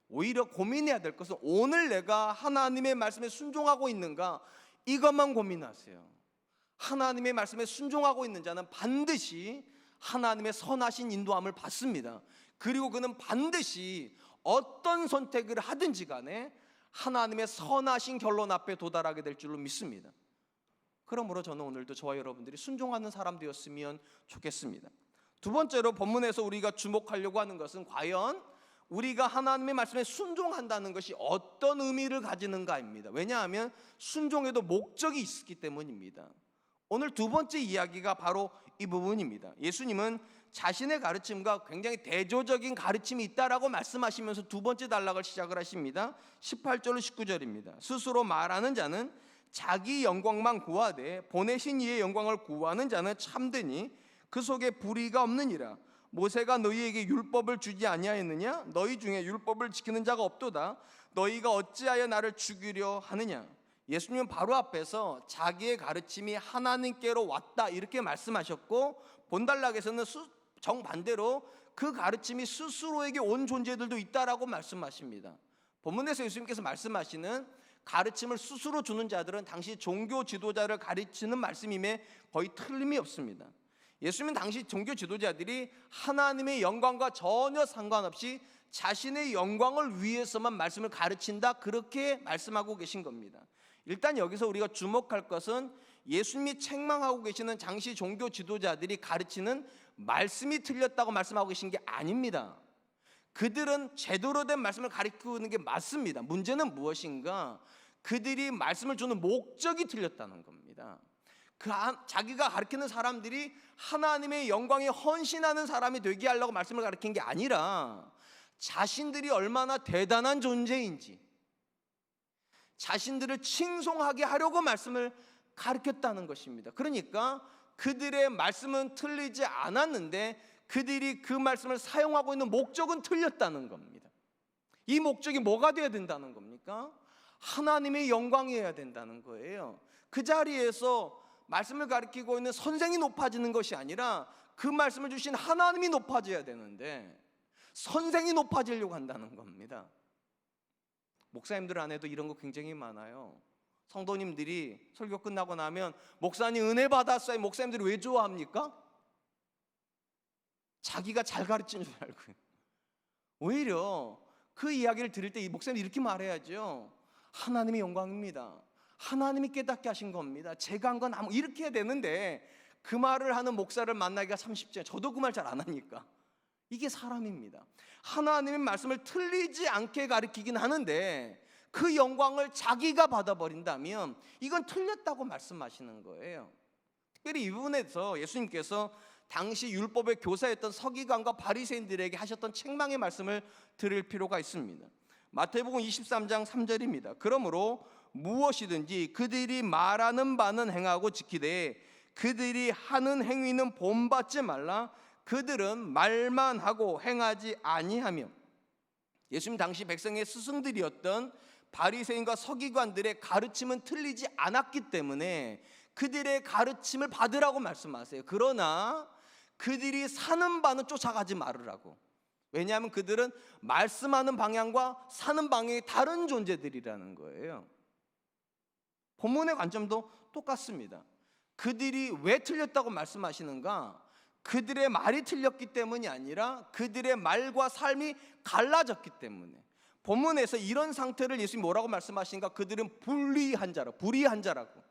오히려 고민해야 될 것은 오늘 내가 하나님의 말씀에 순종하고 있는가, 이것만 고민하세요. 하나님의 말씀에 순종하고 있는 자는 반드시 하나님의 선하신 인도함을 받습니다. 그리고 그는 반드시 어떤 선택을 하든지 간에 하나님의 선하신 결론 앞에 도달하게 될 줄로 믿습니다. 그러므로 저는 오늘도 저와 여러분들이 순종하는 사람 되었으면 좋겠습니다. 두 번째로 본문에서 우리가 주목하려고 하는 것은 과연 우리가 하나님의 말씀에 순종한다는 것이 어떤 의미를 가지는가입니다. 왜냐하면 순종에도 목적이 있기 때문입니다. 오늘 두 번째 이야기가 바로 이 부분입니다. 예수님은 자신의 가르침과 굉장히 대조적인 가르침이 있다라고 말씀하시면서 두 번째 단락을 시작을 하십니다. 18절로 19절입니다. 스스로 말하는 자는 자기 영광만 구하되 보내신 이의 영광을 구하는 자는 참되니 그 속에 불의가 없느니라. 모세가 너희에게 율법을 주지 아니하였느냐? 너희 중에 율법을 지키는 자가 없도다. 너희가 어찌하여 나를 죽이려 하느냐? 예수님은 바로 앞에서 자기의 가르침이 하나님께로 왔다 이렇게 말씀하셨고, 본단락에서는 정반대로 그 가르침이 스스로에게 온 존재들도 있다라고 말씀하십니다. 본문에서 예수님께서 말씀하시는 가르침을 스스로 주는 자들은 당시 종교 지도자를 가르치는 말씀임에 거의 틀림이 없습니다. 예수님은 당시 종교 지도자들이 하나님의 영광과 전혀 상관없이 자신의 영광을 위해서만 말씀을 가르친다, 그렇게 말씀하고 계신 겁니다. 일단 여기서 우리가 주목할 것은 예수님이 책망하고 계시는 당시 종교 지도자들이 가르치는 말씀이 틀렸다고 말씀하고 계신 게 아닙니다. 그들은 제대로 된 말씀을 가르치는 게 맞습니다. 문제는 무엇인가? 그들이 말씀을 주는 목적이 틀렸다는 겁니다. 자기가 가르치는 사람들이 하나님의 영광에 헌신하는 사람이 되게 하려고 말씀을 가르친 게 아니라 자신들이 얼마나 대단한 존재인지, 자신들을 칭송하게 하려고 말씀을 가르쳤다는 것입니다. 그러니까 그들의 말씀은 틀리지 않았는데 그들이 그 말씀을 사용하고 있는 목적은 틀렸다는 겁니다. 이 목적이 뭐가 되어야 된다는 겁니까? 하나님의 영광이어야 된다는 거예요. 그 자리에서 말씀을 가르치고 있는 선생이 높아지는 것이 아니라 그 말씀을 주신 하나님이 높아져야 되는데 선생이 높아지려고 한다는 겁니다. 목사님들 안에도 이런 거 굉장히 많아요. 성도님들이 설교 끝나고 나면 목사님 은혜 받았어요. 목사님들이 왜 좋아합니까? 자기가 잘 가르치는 줄 알고요. 오히려 그 이야기를 들을 때 이 목사님이 이렇게 말해야죠. 하나님의 영광입니다. 하나님이 깨닫게 하신 겁니다. 제가 한 건 이렇게 해야 되는데 그 말을 하는 목사를 만나기가 참 쉽지 않아요. 저도 그 말 잘 안 하니까. 이게 사람입니다. 하나님의 말씀을 틀리지 않게 가르치긴 하는데 그 영광을 자기가 받아버린다면 이건 틀렸다고 말씀하시는 거예요. 특별히 이 부분에서 예수님께서 당시 율법의 교사였던 서기관과 바리새인들에게 하셨던 책망의 말씀을 들을 필요가 있습니다. 마태복음 23장 3절입니다. 그러므로 무엇이든지 그들이 말하는 바는 행하고 지키되 그들이 하는 행위는 본받지 말라. 그들은 말만 하고 행하지 아니하며. 예수님 당시 백성의 스승들이었던 바리새인과 서기관들의 가르침은 틀리지 않았기 때문에 그들의 가르침을 받으라고 말씀하세요. 그러나 그들이 사는 바는 쫓아가지 말으라고. 왜냐하면 그들은 말씀하는 방향과 사는 방향이 다른 존재들이라는 거예요. 본문의 관점도 똑같습니다. 그들이 왜 틀렸다고 말씀하시는가? 그들의 말이 틀렸기 때문이 아니라 그들의 말과 삶이 갈라졌기 때문에. 본문에서 이런 상태를 예수님이 뭐라고 말씀하시는가? 그들은 불의한 자라고.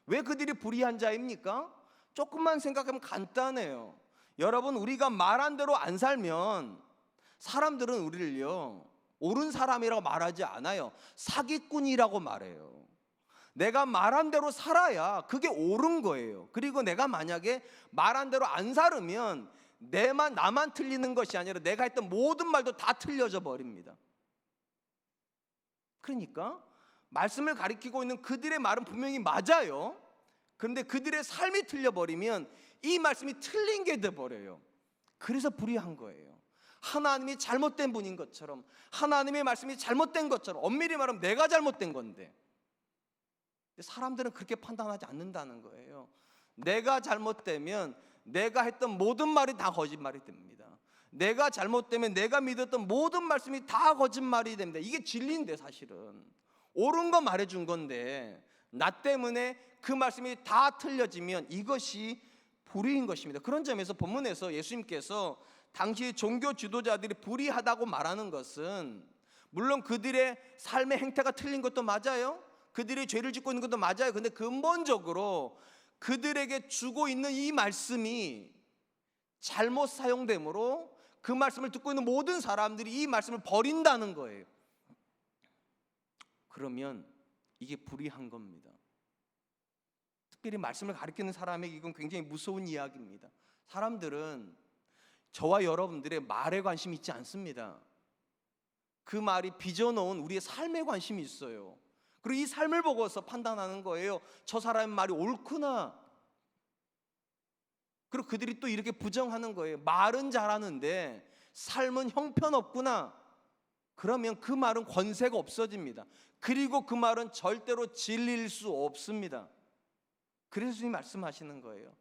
왜 그들이 불의한 자입니까? 조금만 생각하면 간단해요. 여러분, 우리가 말한 대로 안 살면 사람들은 우리를요 옳은 사람이라고 말하지 않아요. 사기꾼이라고 말해요. 내가 말한 대로 살아야 그게 옳은 거예요. 그리고 내가 만약에 말한 대로 안 살으면 나만 틀리는 것이 아니라 내가 했던 모든 말도 다 틀려져 버립니다. 그러니까 말씀을 가리키고 있는 그들의 말은 분명히 맞아요. 그런데 그들의 삶이 틀려버리면 이 말씀이 틀린 게 돼버려요. 그래서 불의한 거예요. 하나님이 잘못된 분인 것처럼, 하나님의 말씀이 잘못된 것처럼, 엄밀히 말하면 내가 잘못된 건데 사람들은 그렇게 판단하지 않는다는 거예요. 내가 잘못되면 내가 했던 모든 말이 다 거짓말이 됩니다. 내가 잘못되면 내가 믿었던 모든 말씀이 다 거짓말이 됩니다. 이게 진리인데 사실은 옳은 거 말해준 건데 나 때문에 그 말씀이 다 틀려지면 이것이 불의인 것입니다. 그런 점에서 본문에서 예수님께서 당시 종교 지도자들이 불의하다고 말하는 것은 물론 그들의 삶의 행태가 틀린 것도 맞아요. 그들이 죄를 짓고 있는 것도 맞아요. 근데 근본적으로 그들에게 주고 있는 이 말씀이 잘못 사용되므로 그 말씀을 듣고 있는 모든 사람들이 이 말씀을 버린다는 거예요. 그러면 이게 불의한 겁니다. 특별히 말씀을 가르치는 사람에게 이건 굉장히 무서운 이야기입니다. 사람들은 저와 여러분들의 말에 관심이 있지 않습니다. 그 말이 빚어놓은 우리의 삶에 관심이 있어요. 그리고 이 삶을 보고서 판단하는 거예요. 저 사람의 말이 옳구나. 그리고 그들이 또 이렇게 부정하는 거예요. 말은 잘하는데 삶은 형편없구나. 그러면 그 말은 권세가 없어집니다. 그리고 그 말은 절대로 진리일 수 없습니다. 그래서 주님 말씀하시는 거예요.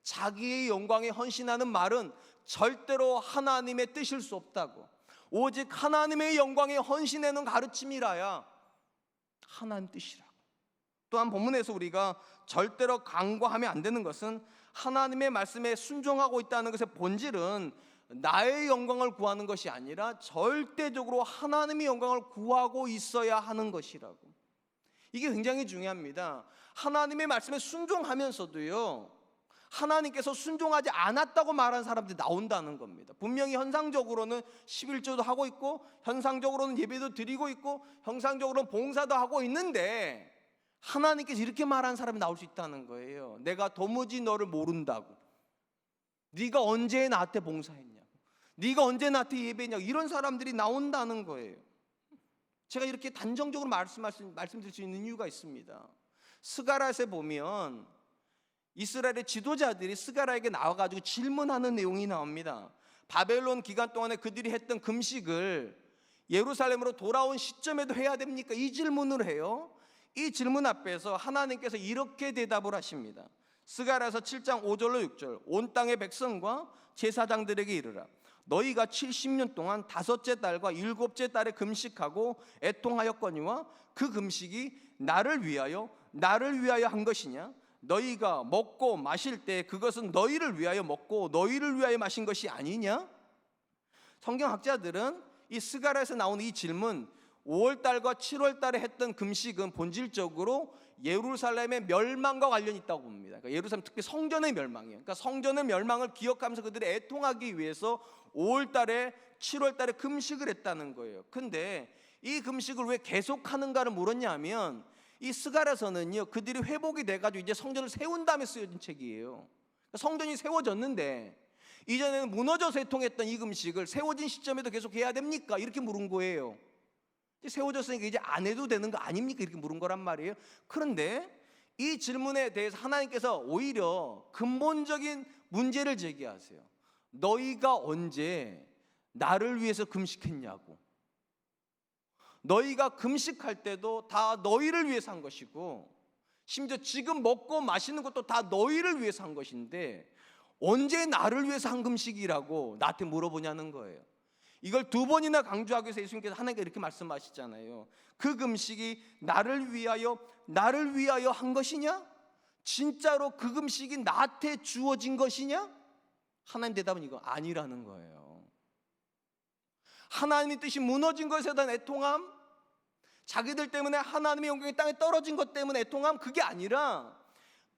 자기의 영광에 헌신하는 말은 절대로 하나님의 뜻일 수 없다고. 오직 하나님의 영광에 헌신하는 가르침이라야 하나님 뜻이라고. 또한 본문에서 우리가 절대로 간과하면 안 되는 것은 하나님의 말씀에 순종하고 있다는 것의 본질은 나의 영광을 구하는 것이 아니라 절대적으로 하나님의 영광을 구하고 있어야 하는 것이라고. 이게 굉장히 중요합니다. 하나님의 말씀에 순종하면서도요, 하나님께서 순종하지 않았다고 말하는 사람들이 나온다는 겁니다. 분명히 현상적으로는 11조도 하고 있고, 현상적으로는 예배도 드리고 있고, 형상적으로는 봉사도 하고 있는데 하나님께서 이렇게 말하는 사람이 나올 수 있다는 거예요. 내가 도무지 너를 모른다고. 네가 언제 나한테 봉사했냐고, 네가 언제 나한테 예배했냐고, 이런 사람들이 나온다는 거예요. 제가 이렇게 단정적으로 말씀드릴 수 있는 이유가 있습니다. 스가랴서에 보면 이스라엘의 지도자들이 스가랴에게 나와가지고 질문하는 내용이 나옵니다. 바벨론 기간 동안에 그들이 했던 금식을 예루살렘으로 돌아온 시점에도 해야 됩니까? 이 질문을 해요. 이 질문 앞에서 하나님께서 이렇게 대답을 하십니다. 스가랴서 7장 5절로 6절. 온 땅의 백성과 제사장들에게 이르라. 너희가 70년 동안 다섯째 달과 일곱째 달에 금식하고 애통하였거니와 그 금식이 나를 위하여 한 것이냐? 너희가 먹고 마실 때 그것은 너희를 위하여 먹고 너희를 위하여 마신 것이 아니냐? 성경학자들은 이 스가랴에서 나오는 이 질문, 5월달과 7월달에 했던 금식은 본질적으로 예루살렘의 멸망과 관련이 있다고 봅니다. 그러니까 예루살렘 특히 성전의 멸망이에요. 그러니까 성전의 멸망을 기억하면서 그들이 애통하기 위해서 5월달에 7월달에 금식을 했다는 거예요. 근데 이 금식을 왜 계속하는가를 물었냐면, 이 스가랴서는요, 그들이 회복이 돼가지고 이제 성전을 세운 다음에 쓰여진 책이에요. 그러니까 성전이 세워졌는데 이전에는 무너져서 애통했던 이 금식을 세워진 시점에도 계속 해야 됩니까? 이렇게 물은 거예요. 세워졌으니까 이제 안 해도 되는 거 아닙니까? 이렇게 물은 거란 말이에요. 그런데 이 질문에 대해서 하나님께서 오히려 근본적인 문제를 제기하세요. 너희가 언제 나를 위해서 금식했냐고. 너희가 금식할 때도 다 너희를 위해서 한 것이고, 심지어 지금 먹고 마시는 것도 다 너희를 위해서 한 것인데 언제 나를 위해서 한 금식이라고 나한테 물어보냐는 거예요. 이걸 두 번이나 강조하기 위해서 예수님께서 하나님께 이렇게 말씀하시잖아요. 그 금식이 나를 위하여 한 것이냐? 진짜로 그 금식이 나한테 주어진 것이냐? 하나님 대답은 이거 아니라는 거예요. 하나님의 뜻이 무너진 것에 대한 애통함, 자기들 때문에 하나님의 영광이 땅에 떨어진 것 때문에 애통함, 그게 아니라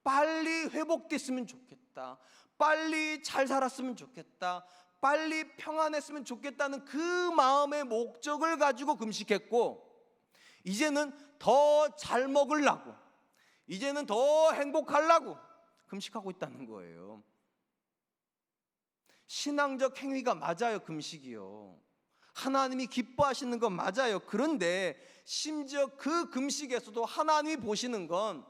빨리 회복됐으면 좋겠다, 빨리 잘 살았으면 좋겠다, 빨리 평안했으면 좋겠다는 그 마음의 목적을 가지고 금식했고, 이제는 더 잘 먹으려고, 이제는 더 행복하려고 금식하고 있다는 거예요. 신앙적 행위가 맞아요. 금식이요, 하나님이 기뻐하시는 건 맞아요. 그런데 심지어 그 금식에서도 하나님이 보시는 건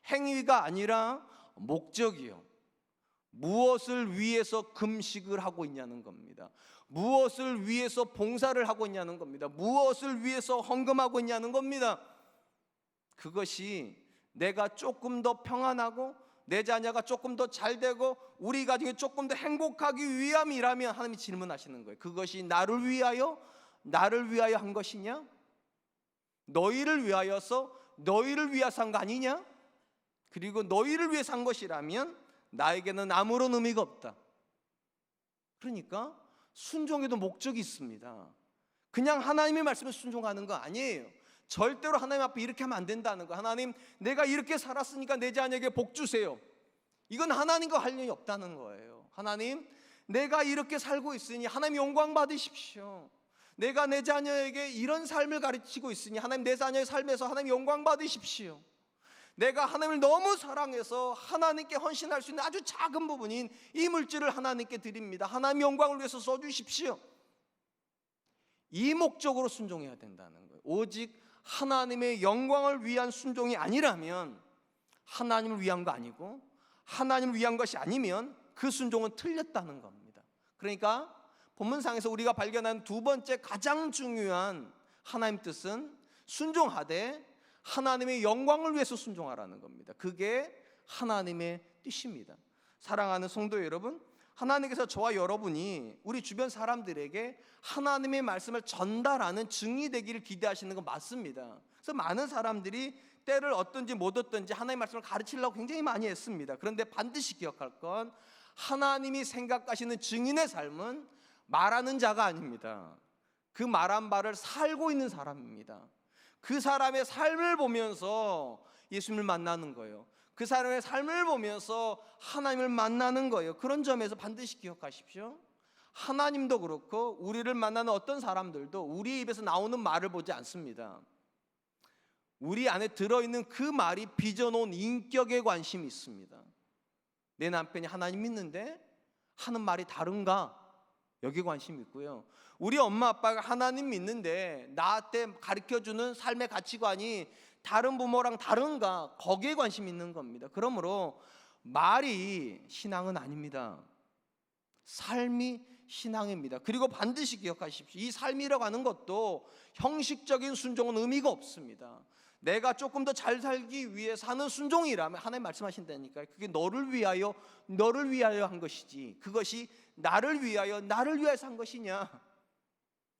행위가 아니라 목적이요. 무엇을 위해서 금식을 하고 있냐는 겁니다. 무엇을 위해서 봉사를 하고 있냐는 겁니다. 무엇을 위해서 헌금하고 있냐는 겁니다. 그것이 내가 조금 더 평안하고 내 자녀가 조금 더 잘되고 우리 가정이 조금 더 행복하기 위함이라면 하나님이 질문하시는 거예요. 그것이 나를 위하여 한 것이냐? 너희를 위하여서 너희를 위해서 한 거 아니냐? 그리고 너희를 위해서 한 것이라면 나에게는 아무런 의미가 없다. 그러니까 순종에도 목적이 있습니다. 그냥 하나님의 말씀에 순종하는 거 아니에요. 절대로 하나님 앞에 이렇게 하면 안 된다는 거. 하나님, 내가 이렇게 살았으니까 내 자녀에게 복 주세요. 이건 하나님과 관련이 없다는 거예요. 하나님, 내가 이렇게 살고 있으니 하나님 영광 받으십시오. 내가 내 자녀에게 이런 삶을 가르치고 있으니 하나님 내 자녀의 삶에서 하나님 영광 받으십시오. 내가 하나님을 너무 사랑해서 하나님께 헌신할 수 있는 아주 작은 부분인 이 물질을 하나님께 드립니다. 하나님 영광을 위해서 써주십시오. 이 목적으로 순종해야 된다는 거예요. 오직 하나님의 영광을 위한 순종이 아니라면, 하나님을 위한 거 아니고 하나님을 위한 것이 아니면 그 순종은 틀렸다는 겁니다. 그러니까 본문상에서 우리가 발견한 두 번째 가장 중요한 하나님 뜻은 순종하되 하나님의 영광을 위해서 순종하라는 겁니다. 그게 하나님의 뜻입니다. 사랑하는 성도 여러분, 하나님께서 저와 여러분이 우리 주변 사람들에게 하나님의 말씀을 전달하는 증인이 되기를 기대하시는 건 맞습니다. 그래서 많은 사람들이 때를 얻든지 못 얻든지 하나님의 말씀을 가르치려고 굉장히 많이 했습니다. 그런데 반드시 기억할 건, 하나님이 생각하시는 증인의 삶은 말하는 자가 아닙니다. 그 말한 바를 살고 있는 사람입니다. 그 사람의 삶을 보면서 예수님을 만나는 거예요. 그 사람의 삶을 보면서 하나님을 만나는 거예요. 그런 점에서 반드시 기억하십시오. 하나님도 그렇고 우리를 만나는 어떤 사람들도 우리 입에서 나오는 말을 보지 않습니다. 우리 안에 들어있는 그 말이 빚어놓은 인격에 관심이 있습니다. 내 남편이 하나님 믿는데 하는 말이 다른가? 여기에 관심이 있고요. 우리 엄마 아빠가 하나님 믿는데 나한테 가르쳐주는 삶의 가치관이 다른 부모랑 다른가? 거기에 관심이 있는 겁니다. 그러므로 말이 신앙은 아닙니다. 삶이 신앙입니다. 그리고 반드시 기억하십시오. 이 삶이라고 하는 것도 형식적인 순종은 의미가 없습니다. 내가 조금 더 잘 살기 위해 사는 순종이라면 하나님 말씀하신다니까요. 그게 너를 위하여 한 것이지, 그것이 나를 위하여 산 것이냐?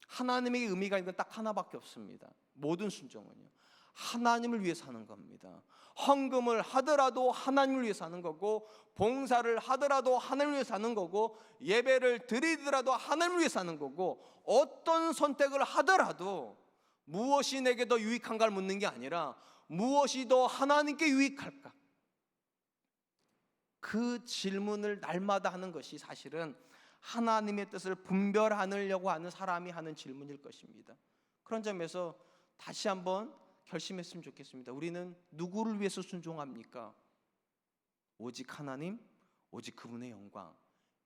하나님에게 의미가 있는 건 딱 하나밖에 없습니다. 모든 순종은요, 하나님을 위해 사는 겁니다. 헌금을 하더라도 하나님을 위해 사는 거고, 봉사를 하더라도 하나님을 위해 사는 거고, 예배를 드리더라도 하나님을 위해 사는 거고, 어떤 선택을 하더라도 무엇이 내게 더 유익한가를 묻는 게 아니라 무엇이 더 하나님께 유익할까? 그 질문을 날마다 하는 것이 사실은 하나님의 뜻을 분별하려고 하는 사람이 하는 질문일 것입니다. 그런 점에서 다시 한번 결심했으면 좋겠습니다. 우리는 누구를 위해서 순종합니까? 오직 하나님, 오직 그분의 영광.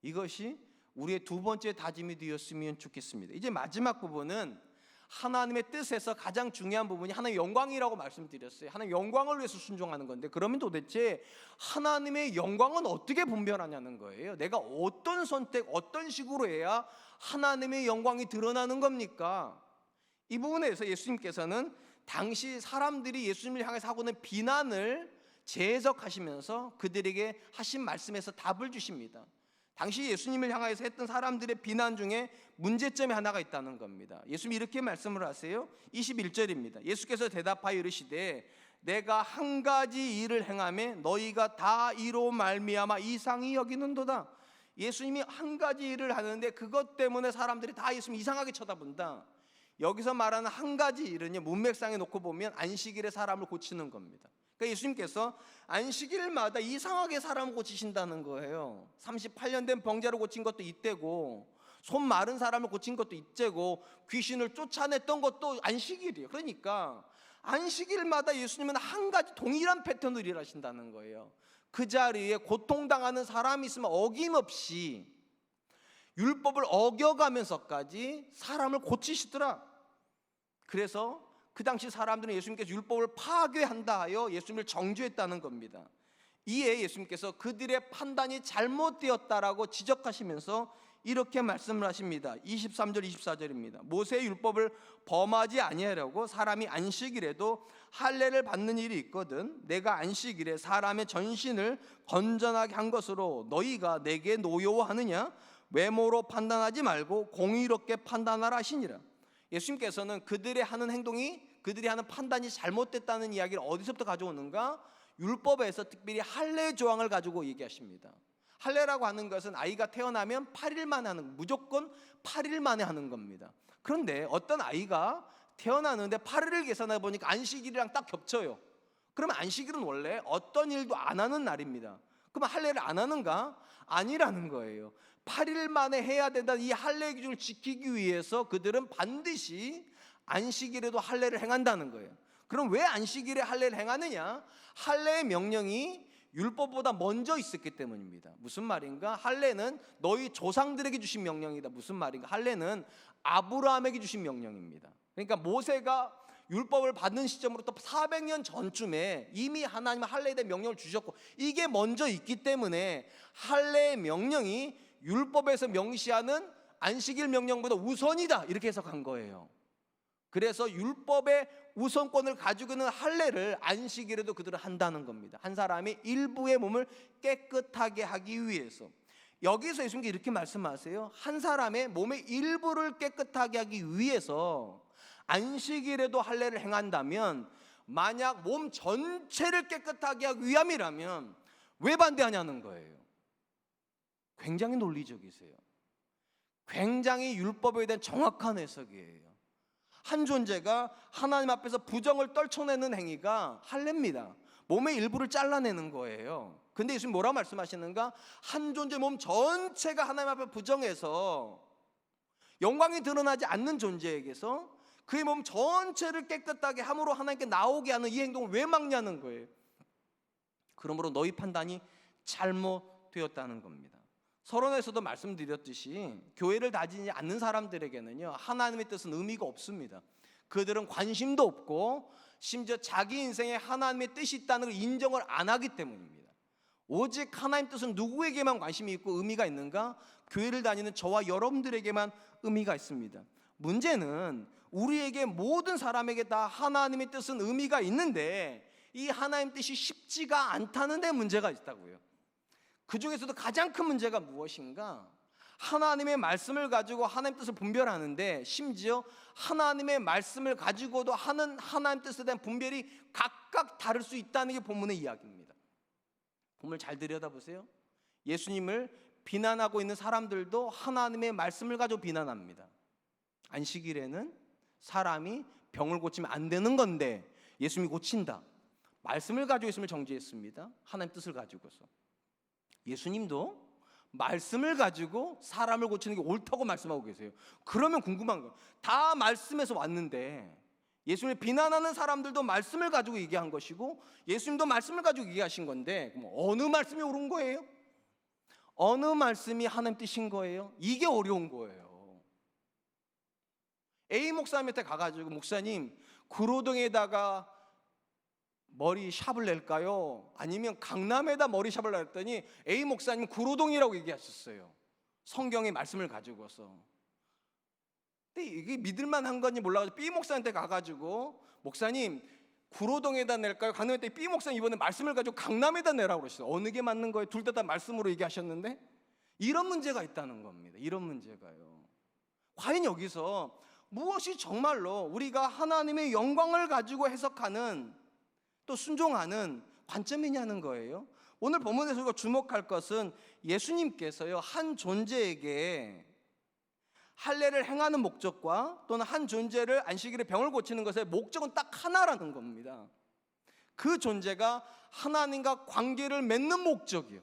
이것이 우리의 두 번째 다짐이 되었으면 좋겠습니다. 이제 마지막 부분은 하나님의 뜻에서 가장 중요한 부분이 하나님의 영광이라고 말씀드렸어요. 하나님의 영광을 위해서 순종하는 건데, 그러면 도대체 하나님의 영광은 어떻게 분별하냐는 거예요. 내가 어떤 선택, 어떤 식으로 해야 하나님의 영광이 드러나는 겁니까? 이 부분에 대해서 예수님께서는 당시 사람들이 예수님을 향해서 하고 있는 비난을 재해석하시면서 그들에게 하신 말씀에서 답을 주십니다. 당시 예수님을 향해서 했던 사람들의 비난 중에 문제점이 하나가 있다는 겁니다. 예수님이 이렇게 말씀을 하세요. 21절입니다. 예수께서 대답하여 이르시되 내가 한 가지 일을 행하매 너희가 다 이로 말미암아 이상히 여기는도다. 예수님이 한 가지 일을 하는데 그것 때문에 사람들이 다 예수님 이상하게 쳐다본다. 여기서 말하는 한 가지 일은요, 문맥상에 놓고 보면 안식일에 사람을 고치는 겁니다. 그러니까 예수님께서 안식일마다 이상하게 사람을 고치신다는 거예요. 38년 된 병자를 고친 것도 이때고, 손 마른 사람을 고친 것도 이때고, 귀신을 쫓아냈던 것도 안식일이에요. 그러니까 안식일마다 예수님은 한 가지 동일한 패턴으로 일하신다는 거예요. 그 자리에 고통당하는 사람이 있으면 어김없이 율법을 어겨가면서까지 사람을 고치시더라. 그래서 그 당시 사람들은 예수님께서 율법을 파괴한다 하여 예수님을 정죄했다는 겁니다. 이에 예수님께서 그들의 판단이 잘못되었다라고 지적하시면서 이렇게 말씀을 하십니다. 23절 24절입니다. 모세의 율법을 범하지 아니하려고 사람이 안식일에도 할례를 받는 일이 있거든 내가 안식일에 사람의 전신을 건전하게 한 것으로 너희가 내게 노여워하느냐? 외모로 판단하지 말고 공의롭게 판단하라 하시니라. 예수님께서는 그들의 하는 행동이, 그들이 하는 판단이 잘못됐다는 이야기를 어디서부터 가져오는가? 율법에서 특별히 할례 조항을 가지고 얘기하십니다. 할례라고 하는 것은 아이가 태어나면 8일 만에 하는, 무조건 8일 만에 하는 겁니다. 그런데 어떤 아이가 태어나는데 8일을 계산해 보니까 안식일이랑 딱 겹쳐요. 그러면 안식일은 원래 어떤 일도 안 하는 날입니다. 그러면 할례를 안 하는가? 아니라는 거예요. 8일 만에 해야 된다는 이 할례 기준을 지키기 위해서 그들은 반드시 안식일에도 할례를 행한다는 거예요. 그럼 왜 안식일에 할례를 행하느냐? 할례의 명령이 율법보다 먼저 있었기 때문입니다. 무슨 말인가? 할례는 너희 조상들에게 주신 명령이다. 무슨 말인가? 할례는 아브라함에게 주신 명령입니다. 그러니까 모세가 율법을 받는 시점으로부터 400년 전쯤에 이미 하나님은 할례에 대한 명령을 주셨고, 이게 먼저 있기 때문에 할례의 명령이 율법에서 명시하는 안식일 명령보다 우선이다, 이렇게 해석한 거예요. 그래서 율법의 우선권을 가지고 있는 할례를 안식일에도 그들은 한다는 겁니다. 한 사람이 일부의 몸을 깨끗하게 하기 위해서. 여기서 예수님께서 이렇게 말씀하세요. 한 사람의 몸의 일부를 깨끗하게 하기 위해서 안식일에도 할례를 행한다면, 만약 몸 전체를 깨끗하게 하기 위함이라면 왜 반대하냐는 거예요. 굉장히 논리적이세요. 굉장히 율법에 대한 정확한 해석이에요. 한 존재가 하나님 앞에서 부정을 떨쳐내는 행위가 할례입니다. 몸의 일부를 잘라내는 거예요. 근데 예수님 뭐라고 말씀하시는가? 한 존재 몸 전체가 하나님 앞에 부정해서 영광이 드러나지 않는 존재에게서 그의 몸 전체를 깨끗하게 함으로 하나님께 나오게 하는 이 행동을 왜 막냐는 거예요. 그러므로 너희 판단이 잘못되었다는 겁니다. 서론에서도 말씀드렸듯이 교회를 다니지 않는 사람들에게는요, 하나님의 뜻은 의미가 없습니다. 그들은 관심도 없고 심지어 자기 인생에 하나님의 뜻이 있다는 걸 인정을 안 하기 때문입니다. 오직 하나님 뜻은 누구에게만 관심이 있고 의미가 있는가? 교회를 다니는 저와 여러분들에게만 의미가 있습니다. 문제는 우리에게, 모든 사람에게 다 하나님의 뜻은 의미가 있는데 이 하나님 뜻이 쉽지가 않다는 데 문제가 있다고요. 그 중에서도 가장 큰 문제가 무엇인가? 하나님의 말씀을 가지고 하나님 뜻을 분별하는데, 심지어 하나님의 말씀을 가지고도 하는 하나님 뜻에 대한 분별이 각각 다를 수 있다는 게 본문의 이야기입니다. 본문을 잘 들여다보세요. 예수님을 비난하고 있는 사람들도 하나님의 말씀을 가지고 비난합니다. 안식일에는 사람이 병을 고치면 안 되는 건데 예수님이 고친다. 말씀을 가지고 예수님을 정죄했습니다. 하나님 뜻을 가지고서. 예수님도 말씀을 가지고 사람을 고치는 게 옳다고 말씀하고 계세요. 그러면 궁금한 거, 다 말씀에서 왔는데 예수님을 비난하는 사람들도 말씀을 가지고 얘기한 것이고 예수님도 말씀을 가지고 얘기하신 건데, 그럼 어느 말씀이 옳은 거예요? 어느 말씀이 하나님 뜻인 거예요? 이게 어려운 거예요. A 목사님한테 가가지고, 목사님 구로동에다가 머리 샵을 낼까요? 아니면 강남에다 머리 샵을 냈더니 A 목사님 구로동이라고 얘기하셨어요. 성경의 말씀을 가지고서. 근데 이게 믿을만한 건지 몰라가지고 B 목사한테 가가지고, 목사님 구로동에다 낼까요? 강남에다. B 목사님 이번에 말씀을 가지고 강남에다 내라고 그러셨어요. 어느 게 맞는 거예요? 둘 다 말씀으로 얘기하셨는데. 이런 문제가 있다는 겁니다. 이런 문제가요. 과연 여기서 무엇이 정말로 우리가 하나님의 영광을 가지고 해석하는, 또 순종하는 관점이냐는 거예요. 오늘 본문에서 우리가 주목할 것은 예수님께서요, 한 존재에게 할례를 행하는 목적과 또는 한 존재를 안식일에 병을 고치는 것의 목적은 딱 하나라는 겁니다. 그 존재가 하나님과 관계를 맺는 목적이요.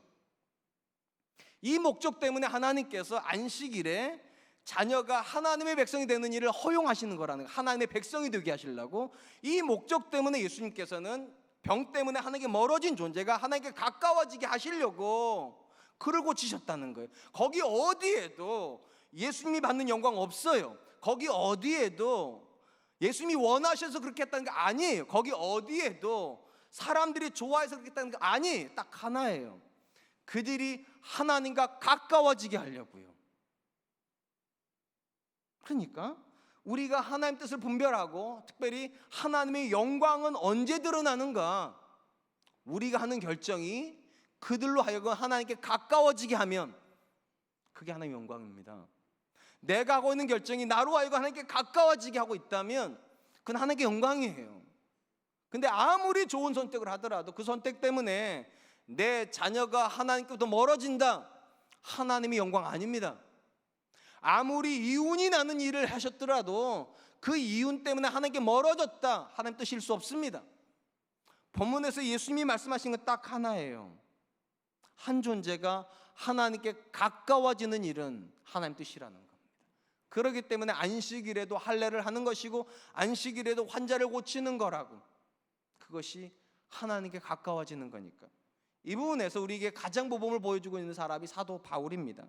이 목적 때문에 하나님께서 안식일에 자녀가 하나님의 백성이 되는 일을 허용하시는 거라는 거예요. 하나님의 백성이 되게 하시려고. 이 목적 때문에 예수님께서는 병 때문에 하나님께 멀어진 존재가 하나님께 가까워지게 하시려고 그를 고치셨다는 거예요. 거기 어디에도 예수님이 받는 영광 없어요. 거기 어디에도 예수님이 원하셔서 그렇게 했다는 게 아니에요. 거기 어디에도 사람들이 좋아해서 그렇게 했다는 게 아니에요. 딱 하나예요. 그들이 하나님과 가까워지게 하려고요. 그러니까 우리가 하나님 뜻을 분별하고, 특별히 하나님의 영광은 언제 드러나는가, 우리가 하는 결정이 그들로 하여금 하나님께 가까워지게 하면 그게 하나님의 영광입니다. 내가 하고 있는 결정이 나로 하여금 하나님께 가까워지게 하고 있다면 그건 하나님께 영광이에요. 근데 아무리 좋은 선택을 하더라도 그 선택 때문에 내 자녀가 하나님께부터 멀어진다, 하나님의 영광 아닙니다. 아무리 이윤이 나는 일을 하셨더라도 그 이윤 때문에 하나님께 멀어졌다, 하나님 뜻일 수 없습니다. 본문에서 예수님이 말씀하신 건 딱 하나예요. 한 존재가 하나님께 가까워지는 일은 하나님 뜻이라는 겁니다. 그렇기 때문에 안식일에도 할례를 하는 것이고 안식일에도 환자를 고치는 거라고. 그것이 하나님께 가까워지는 거니까. 이 부분에서 우리에게 가장 모범을 보여주고 있는 사람이 사도 바울입니다.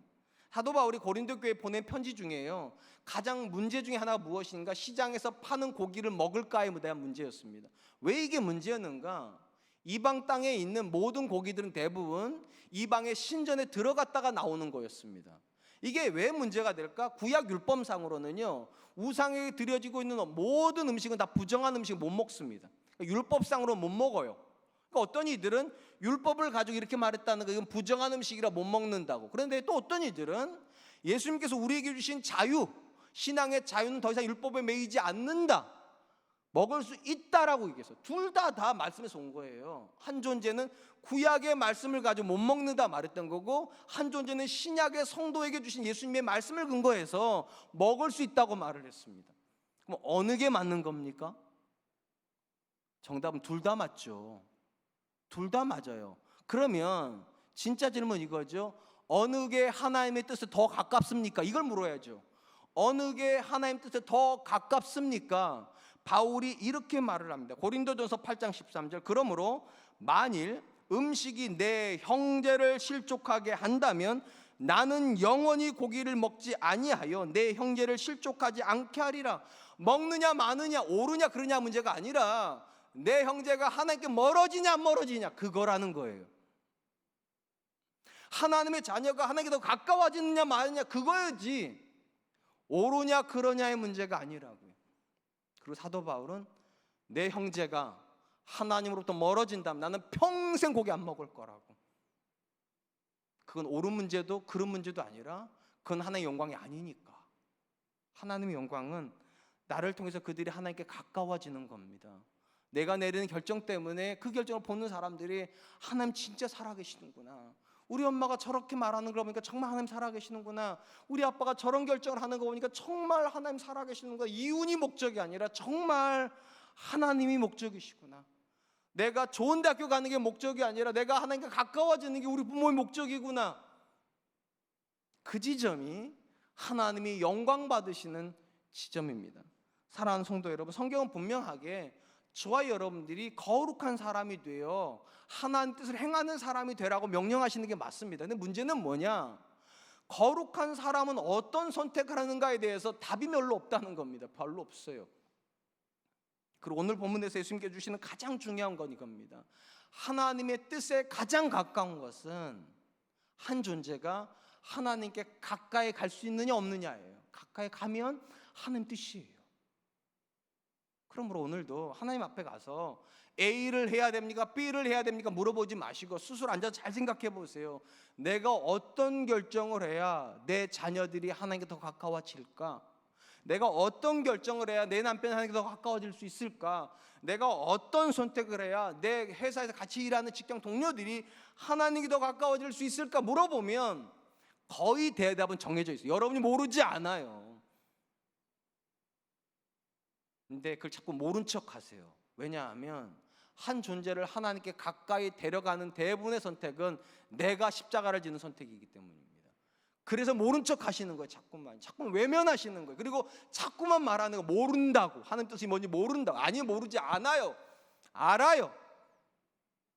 사도 바울이 고린도 교회에 보낸 편지 중에요, 가장 문제 중에 하나가 무엇인가? 시장에서 파는 고기를 먹을까에 대한 문제였습니다. 왜 이게 문제였는가? 이방 땅에 있는 모든 고기들은 대부분 이방의 신전에 들어갔다가 나오는 거였습니다. 이게 왜 문제가 될까? 구약 율법상으로는요, 우상에게 드려지고 있는 모든 음식은 다 부정한 음식을 못 먹습니다. 율법상으로 못 먹어요. 그러니까 어떤 이들은 율법을 가지고 이렇게 말했다는 거, 이건 부정한 음식이라 못 먹는다고. 그런데 또 어떤 이들은 예수님께서 우리에게 주신 자유, 신앙의 자유는 더 이상 율법에 매이지 않는다, 먹을 수 있다라고 얘기해서 둘 다 말씀에서 온 거예요. 한 존재는 구약의 말씀을 가지고 못 먹는다 말했던 거고, 한 존재는 신약의 성도에게 주신 예수님의 말씀을 근거해서 먹을 수 있다고 말을 했습니다. 그럼 어느 게 맞는 겁니까? 정답은 둘 다 맞죠. 둘 다 맞아요. 그러면 진짜 질문 이거죠. 어느 게 하나님의 뜻에 더 가깝습니까? 이걸 물어야죠. 어느 게 하나님 뜻에 더 가깝습니까? 바울이 이렇게 말을 합니다. 고린도전서 8장 13절. 그러므로 만일 음식이 내 형제를 실족하게 한다면 나는 영원히 고기를 먹지 아니하여 내 형제를 실족하지 않게 하리라. 먹느냐 마느냐 오르냐 그러냐 문제가 아니라 내 형제가 하나님께 멀어지냐 안 멀어지냐 그거라는 거예요. 하나님의 자녀가 하나님께 더 가까워지느냐 마느냐 그거였지, 오르냐 그러냐의 문제가 아니라고요. 그리고 사도 바울은 내 형제가 하나님으로부터 멀어진다면 나는 평생 고기 안 먹을 거라고. 그건 옳은 문제도 그런 문제도 아니라 그건 하나님의 영광이 아니니까. 하나님의 영광은 나를 통해서 그들이 하나님께 가까워지는 겁니다. 내가 내리는 결정 때문에 그 결정을 보는 사람들이 하나님 진짜 살아계시는구나, 우리 엄마가 저렇게 말하는 거 보니까 정말 하나님 살아계시는구나, 우리 아빠가 저런 결정을 하는 거 보니까 정말 하나님 살아계시는구나, 이윤이 목적이 아니라 정말 하나님이 목적이시구나, 내가 좋은 대학교 가는 게 목적이 아니라 내가 하나님과 가까워지는 게 우리 부모의 목적이구나, 그 지점이 하나님이 영광 받으시는 지점입니다. 사랑하는 성도 여러분, 성경은 분명하게 저와 여러분들이 거룩한 사람이 되어 하나님 뜻을 행하는 사람이 되라고 명령하시는 게 맞습니다. 근데 문제는 뭐냐? 거룩한 사람은 어떤 선택을 하는가에 대해서 답이 별로 없다는 겁니다. 별로 없어요. 그리고 오늘 본문에서 예수님께 주시는 가장 중요한 건 이겁니다. 하나님의 뜻에 가장 가까운 것은 한 존재가 하나님께 가까이 갈 수 있느냐 없느냐예요. 가까이 가면 하나님 뜻이에요. 그러므로 오늘도 하나님 앞에 가서 A를 해야 됩니까? B를 해야 됩니까? 물어보지 마시고 스스로 앉아서 잘 생각해 보세요. 내가 어떤 결정을 해야 내 자녀들이 하나님께 더 가까워질까? 내가 어떤 결정을 해야 내 남편이 하나님께 더 가까워질 수 있을까? 내가 어떤 선택을 해야 내 회사에서 같이 일하는 직장 동료들이 하나님께 더 가까워질 수 있을까? 물어보면 거의 대답은 정해져 있어요. 여러분이 모르지 않아요. 근데 그걸 자꾸 모른 척 하세요. 왜냐하면 한 존재를 하나님께 가까이 데려가는 대부분의 선택은 내가 십자가를 지는 선택이기 때문입니다. 그래서 모른 척 하시는 거예요. 자꾸만 외면하시는 거예요. 그리고 자꾸만 말하는 거, 모른다고, 하나님 뜻이 뭔지 모른다고. 아니, 모르지 않아요. 알아요.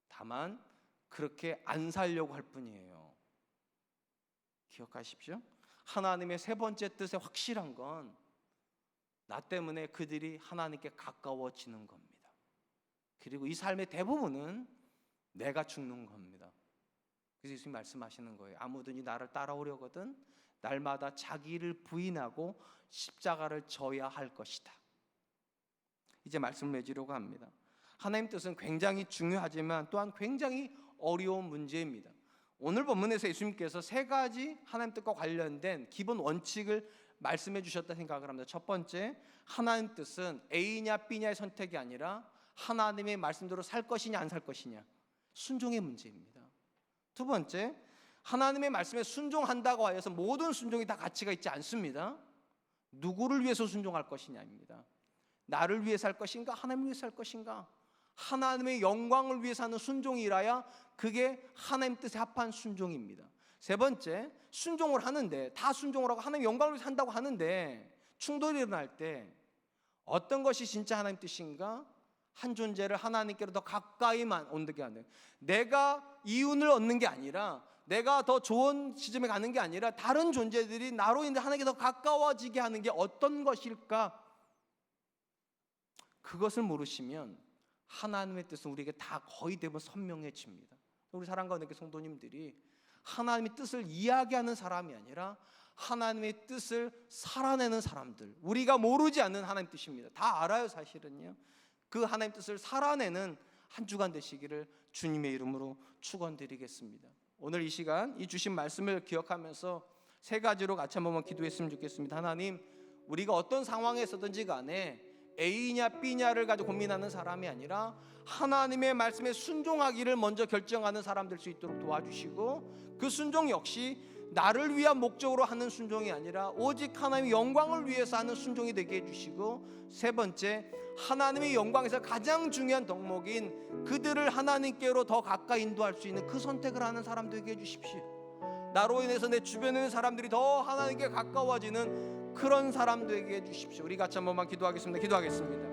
다만 그렇게 안 살려고 할 뿐이에요. 기억하십시오. 하나님의 세 번째 뜻에 확실한 건 나 때문에 그들이 하나님께 가까워지는 겁니다. 그리고 이 삶의 대부분은 내가 죽는 겁니다. 그래서 예수님 말씀하시는 거예요. 아무든지 나를 따라오려거든 날마다 자기를 부인하고 십자가를 져야 할 것이다. 이제 말씀을 맺으려고 합니다. 하나님 뜻은 굉장히 중요하지만 또한 굉장히 어려운 문제입니다. 오늘 본문에서 예수님께서 세 가지 하나님 뜻과 관련된 기본 원칙을 말씀해 주셨다 생각을 합니다. 첫 번째, 하나님 뜻은 A냐 B냐의 선택이 아니라 하나님의 말씀대로 살 것이냐 안 살 것이냐, 순종의 문제입니다. 두 번째, 하나님의 말씀에 순종한다고 하여서 모든 순종이 다 가치가 있지 않습니다. 누구를 위해서 순종할 것이냐입니다. 나를 위해 살 것인가 하나님을 위해 살 것인가, 하나님의 영광을 위해 사는 순종이라야 그게 하나님 뜻에 합한 순종입니다. 세 번째, 순종을 하는데 다 순종을 하고 하나님 영광을 위해 산다고 하는데 충돌이 일어날 때 어떤 것이 진짜 하나님 뜻인가, 한 존재를 하나님께로 더 가까이만 온게 하는, 내가 이윤을 얻는 게 아니라, 내가 더 좋은 지점에 가는 게 아니라 다른 존재들이 나로 인해 하나님께 더 가까워지게 하는 게 어떤 것일까? 그것을 모르시면 하나님의 뜻은 우리에게 다 거의 대부분 선명해집니다. 우리 사랑과 은혜의 성도님들이 하나님의 뜻을 이야기하는 사람이 아니라 하나님의 뜻을 살아내는 사람들, 우리가 모르지 않는 하나님 뜻입니다. 다 알아요 사실은요. 그 하나님 뜻을 살아내는 한 주간 되시기를 주님의 이름으로 축원드리겠습니다. 오늘 이 시간 이 주신 말씀을 기억하면서 세 가지로 같이 한 번만 기도했으면 좋겠습니다. 하나님, 우리가 어떤 상황에 있었든지 간에 A냐 B냐를 가지고 고민하는 사람이 아니라 하나님의 말씀에 순종하기를 먼저 결정하는 사람 될 수 있도록 도와주시고, 그 순종 역시 나를 위한 목적으로 하는 순종이 아니라 오직 하나님의 영광을 위해서 하는 순종이 되게 해주시고, 세 번째, 하나님의 영광에서 가장 중요한 덕목인 그들을 하나님께로 더 가까이 인도할 수 있는 그 선택을 하는 사람 되게 해주십시오. 나로 인해서 내 주변에 있는 사람들이 더 하나님께 가까워지는 그런 사람 되게 해주십시오. 우리 같이 한 번만 기도하겠습니다. 기도하겠습니다.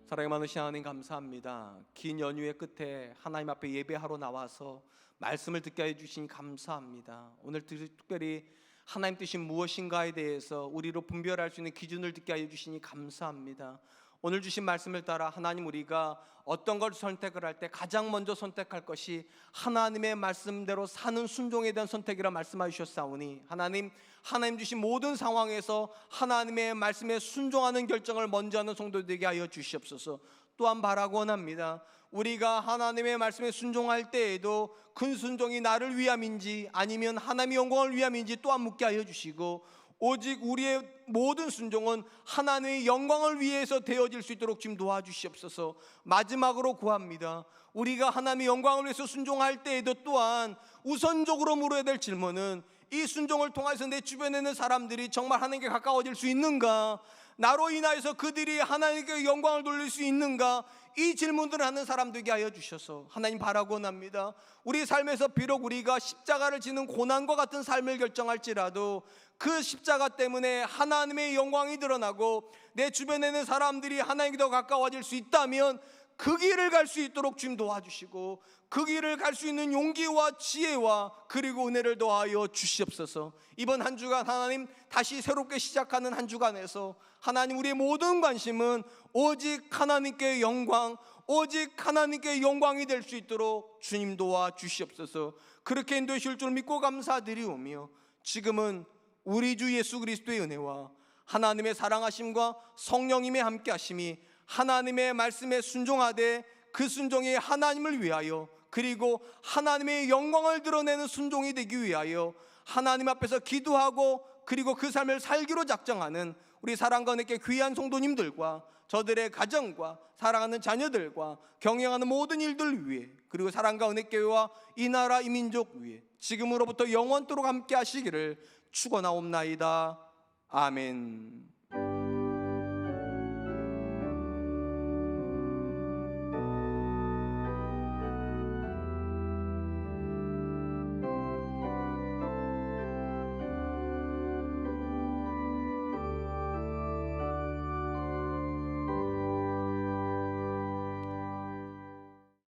사랑이 많으신 하나님 감사합니다. 긴 연휴의 끝에 하나님 앞에 예배하러 나와서 말씀을 듣게 해주시니 감사합니다. 오늘 특별히 하나님 뜻이 무엇인가에 대해서 우리로 분별할 수 있는 기준을 듣게 해주시니 감사합니다. 오늘 주신 말씀을 따라 하나님, 우리가 어떤 걸 선택을 할 때 가장 먼저 선택할 것이 하나님의 말씀대로 사는 순종에 대한 선택이라 말씀해 주셨사오니, 하나님 주신 모든 상황에서 하나님의 말씀에 순종하는 결정을 먼저 하는 성도 되게 하여 주시옵소서. 또한 바라고 원합니다. 우리가 하나님의 말씀에 순종할 때에도 그 순종이 나를 위함인지 아니면 하나님의 영광을 위함인지 또한 묻게 하여 주시고, 오직 우리의 모든 순종은 하나님의 영광을 위해서 되어질 수 있도록 지금 도와주시옵소서. 마지막으로 구합니다. 우리가 하나님의 영광을 위해서 순종할 때에도 또한 우선적으로 물어야 될 질문은, 이 순종을 통해서 내 주변에 있는 사람들이 정말 하나님께 가까워질 수 있는가? 나로 인하여서 그들이 하나님께 영광을 돌릴 수 있는가? 이 질문들을 하는 사람 되게 하여 주셔서 하나님 바라고 원합니다. 우리 삶에서 비록 우리가 십자가를 지는 고난과 같은 삶을 결정할지라도 그 십자가 때문에 하나님의 영광이 드러나고 내 주변에 있는 사람들이 하나님께 더 가까워질 수 있다면 그 길을 갈 수 있도록 주님 도와주시고, 그 길을 갈 수 있는 용기와 지혜와 그리고 은혜를 더하여 주시옵소서. 이번 한 주간 하나님 다시 새롭게 시작하는 한 주간에서 하나님, 우리의 모든 관심은 오직 하나님께 영광, 오직 하나님께 영광이 될 수 있도록 주님 도와 주시옵소서. 그렇게 인도하실 줄 믿고 감사드리오며, 지금은 우리 주 예수 그리스도의 은혜와 하나님의 사랑하심과 성령님의 함께하심이 하나님의 말씀에 순종하되 그 순종이 하나님을 위하여 그리고 하나님의 영광을 드러내는 순종이 되기 위하여 하나님 앞에서 기도하고 그리고 그 삶을 살기로 작정하는 우리 사랑과 은혜께 귀한 성도님들과 저들의 가정과 사랑하는 자녀들과 경영하는 모든 일들 위해, 그리고 사랑과 은혜교회와 이 나라 이 민족 위해 지금으로부터 영원토록 함께 하시기를 축원하옵나이다. 아멘.